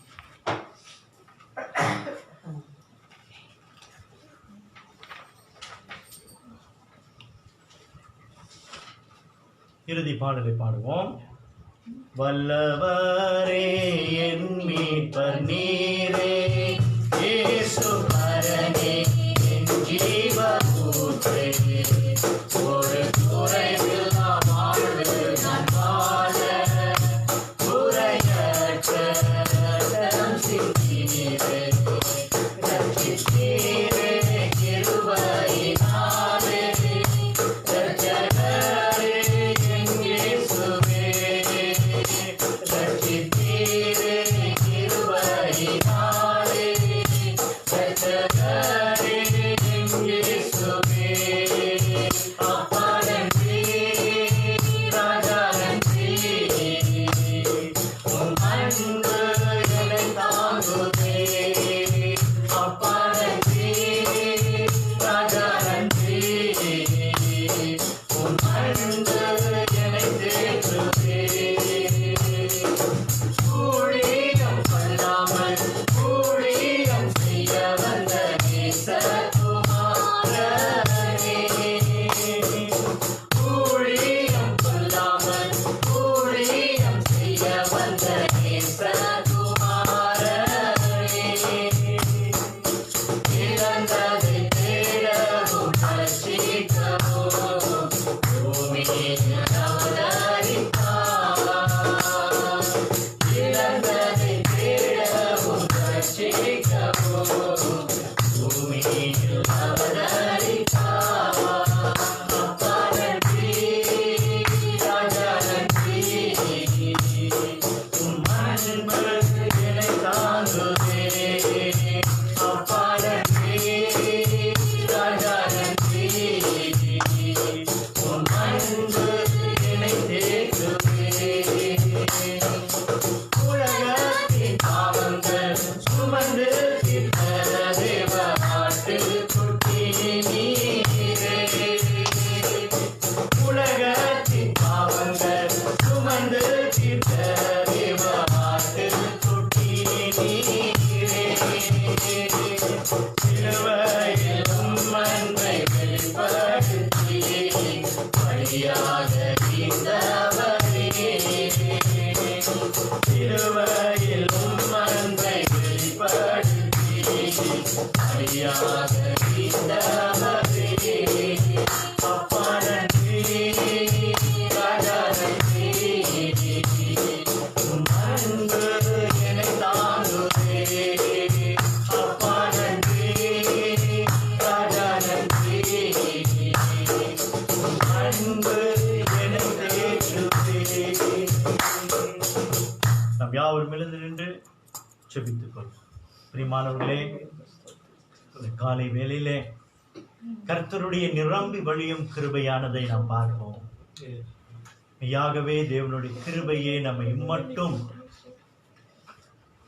இறுதி பாடலை பாடுவோம். வல்லவரே என் மீட்பர் நீரே, இயேசு பரனே என் ஜீவ ஊற்றே, ஒரு குறைவில்லா வாழ்வு நான் வாழ குறையற்ற பலியாக ஈந்தவரே, சிலுவையில் உம் அன்பை வெளிப்படுத்தி பலியாக ஈந்தவரே, அப்பா நன்றி, ராஜா நன்றி, உம் அன்பு என்னை தாங்குதே, அப்பா நன்றி, ராஜா நன்றி, அன்பு என்னை தேற்றுதே. நாம் யாவரும் எழுந்து நின்று ஜெபித்துக் கொள்வோம். பிரியமானவர்களே, இந்த காலை வேளையிலே கர்த்தருடைய நிரம்பி வழியும் கிருபையானதை நாம் பார்ப்போம். மெய்யாகவே தேவனுடைய கிருபையே நம்மை இம்மட்டும்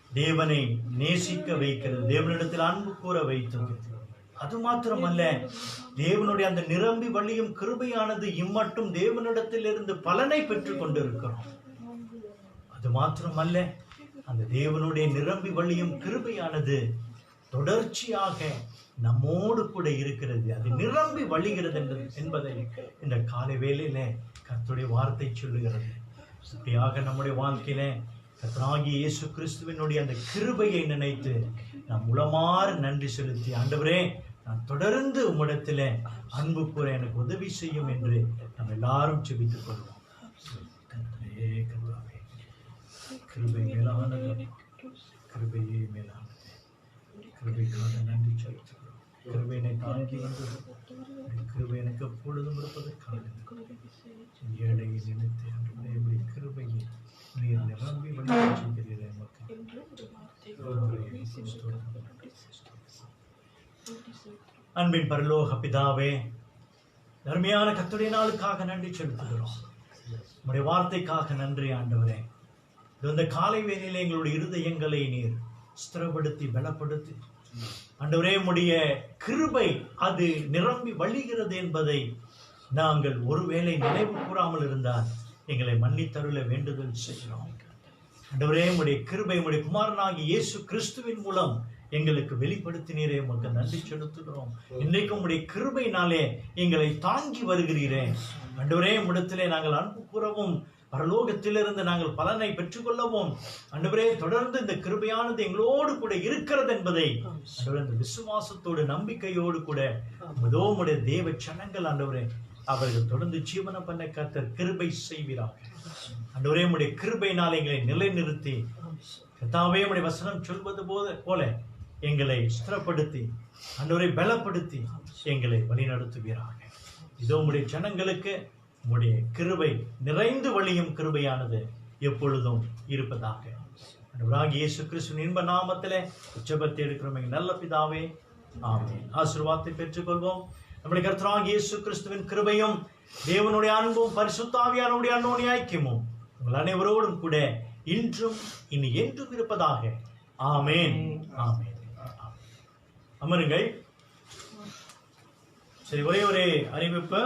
தேவனை நேசிக்க வைக்கிறது, தேவனிடத்தில் அன்பு கூற வைத்தது. அது மாத்திரமல்ல, தேவனுடைய அந்த நிரம்பி வழியும் கிருபையானது இம்மட்டும் தேவனிடத்தில் இருந்து பலனை பெற்றுக் கொண்டிருக்கிறோம். அது மாத்திரமல்ல, அந்த தேவனுடைய நிரம்பி வழியும் கிருபையானது தொடர்ச்சியாக நம்மோடு கூட இருக்கிறது, அது நிரம்பி வழிகிறது என்பதை இந்த காலை வேளையில கர்த்தருடைய வார்த்தை சொல்லுகிறது. இப்படியாக நம்முடைய வாழ்க்கையில கர்த்தராகிய இயேசு கிறிஸ்துவினுடைய அந்த கிருபையை நினைத்து நாம் உளமாற நன்றி செலுத்தி, ஆண்டவரே, நான் தொடர்ந்து உம்மிடத்துல அன்பு கூற எனக்கு உதவி செய்யும் என்று நாம் எல்லாரும் ஜெபித்துக் கொள்வோம். கர்த்தரே, கர்த்தாவே, கிருபை மேலானது, கிருபையே மேலானது, கிருபைக்காக நன்றி செலுத்துகிறோம். கிருபையினை தாங்கி வந்தது, கிருபை எனக்கு எப்பொழுதும் இருப்பதற்காக ஏழையை நினைத்து அன்றைய கிருபையை நீர் நிரம்பி வழியாக செய்கிறீர்கள். அன்பின் பரலோக பிதாவே, அருமையான கர்த்தருடைய நாளுக்காக நன்றி செலுத்துகிறோம். உம்முடைய வார்த்தைக்காக நன்றி ஆண்டவரே. இந்த காலை வேளையிலே எங்களுடைய இருதயங்களை நீர் ஸ்திரப்படுத்தி பலப்படுத்தி, ஆண்டவரே, உம்முடைய கிருபை அது நிரம்பி வழிகிறது என்பதை நாங்கள் ஒருவேளை நினைவு கூறாமல் இருந்தால் எங்களை மன்னித்தருள வேண்டுதல் செய்கிறோம். ஆண்டவரே, உம்முடைய கிருபை உம்முடைய குமாரனாகிய இயேசு கிறிஸ்துவின் மூலம் எங்களுக்கு வெளிப்படுத்தினீரே, உமக்கு நன்றி செலுத்துகிறோம். இன்றைக்கு உம்முடைய கிருபையினாலே எங்களை தாங்கி வருகிறீரே. ஆண்டவரே, உம்மிடத்திலே நாங்கள் அன்பு கூறவும், பரலோகத்திலிருந்து நாங்கள் பலனை பெற்றுக்கொள்ளவும், ஆண்டவரே, தொடர்ந்து இந்த கிருபையானது எங்களோடு கூட இருக்கிறது என்பதை ஆண்டவரே, இந்த விசுவாசத்தோடு நம்பிக்கையோடு கூட இதோ உம்முடைய தேவ ஜனங்கள் ஆண்டவரே, அவர்கள் தொடர்ந்து ஜீவன பண்ண கர்த்தர் கிருபை செய்வீராக. ஆண்டவரே, உம்முடைய கிருபையினால் எங்களை நிலைநிறுத்தி, கர்த்தாவே, உம்முடைய வசனம் சொல்வது போல எங்களை ஸ்திரப்படுத்தி, ஆண்டவரை பலப்படுத்தி எங்களை வழிநடத்துவீராக. இதோ உம்முடைய ஜனங்களுக்கு உம்முடைய கிருபை நிறைந்து வழியும் கிருபையானது எப்பொழுதும் இருப்பதாக. ஆண்டவராகிய இயேசு கிறிஸ்துவின் இன்ப நாமத்திலே ஜெபத்தை எடுக்கிறோம் எங்கள் நல்ல பிதாவே, ஆமென். ஆசீர்வாதத்தை பெற்றுக்கொள்வோம். நம்முடைய கர்த்தராகிய இயேசு கிறிஸ்துவின் கிருபையும் தேவனுடைய அன்பும் பரிசுத்த ஆவியானவருடைய அன்யோன்ய ஐக்கியமும் உங்கள் அனைவரோடும் கூட இன்றும் இனி என்றும் இருப்பதாக. ஆமென், ஆமென். அமருங்கள். சரி, ஒரே ஒரு அறிவிப்பு.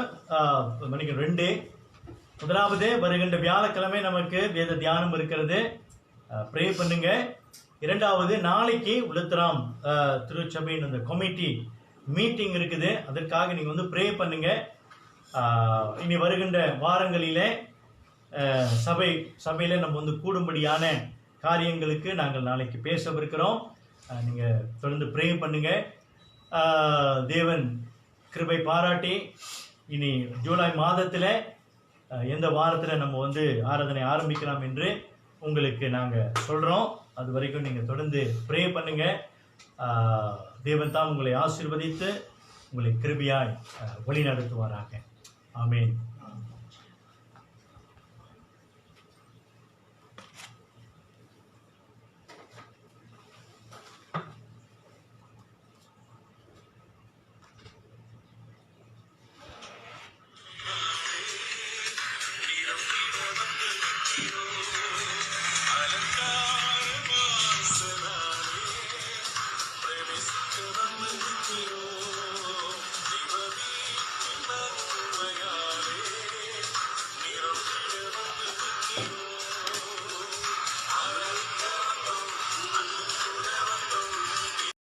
மணிக்கு 2. முதலாவது, வருகின்ற வியாழக்கிழமை நமக்கு வேத தியானம் இருக்கிறது, ப்ரே பண்ணுங்க. 2வது, நாளைக்கு உலத்தராம் திருச்சபையின் அந்த கமிட்டி மீட்டிங் இருக்குது, அதற்காக நீங்க வந்து ப்ரே பண்ணுங்க. இனி வருகின்ற வாரங்களிலே சபையில நம்ம வந்து கூடும்படியான காரியங்களுக்கு நாங்கள் நாளைக்கு பேசவிருக்கிறோம். நீங்க தொடர்ந்து ப்ரே பண்ணுங்க. தேவன் கிருபை பாராட்டி இனி ஜூலை மாதத்தில் எந்த வாரத்தில் நம்ம வந்து ஆராதனை ஆரம்பிக்கலாம் என்று உங்களுக்கு நாங்கள் சொல்கிறோம். அது வரைக்கும் நீங்கள் தொடர்ந்து ப்ரே பண்ணுங்க. தேவன் தான் உங்களை ஆசீர்வதித்து உங்களை கிருபையாய் வழி நடத்துவாராக. ஆமென்.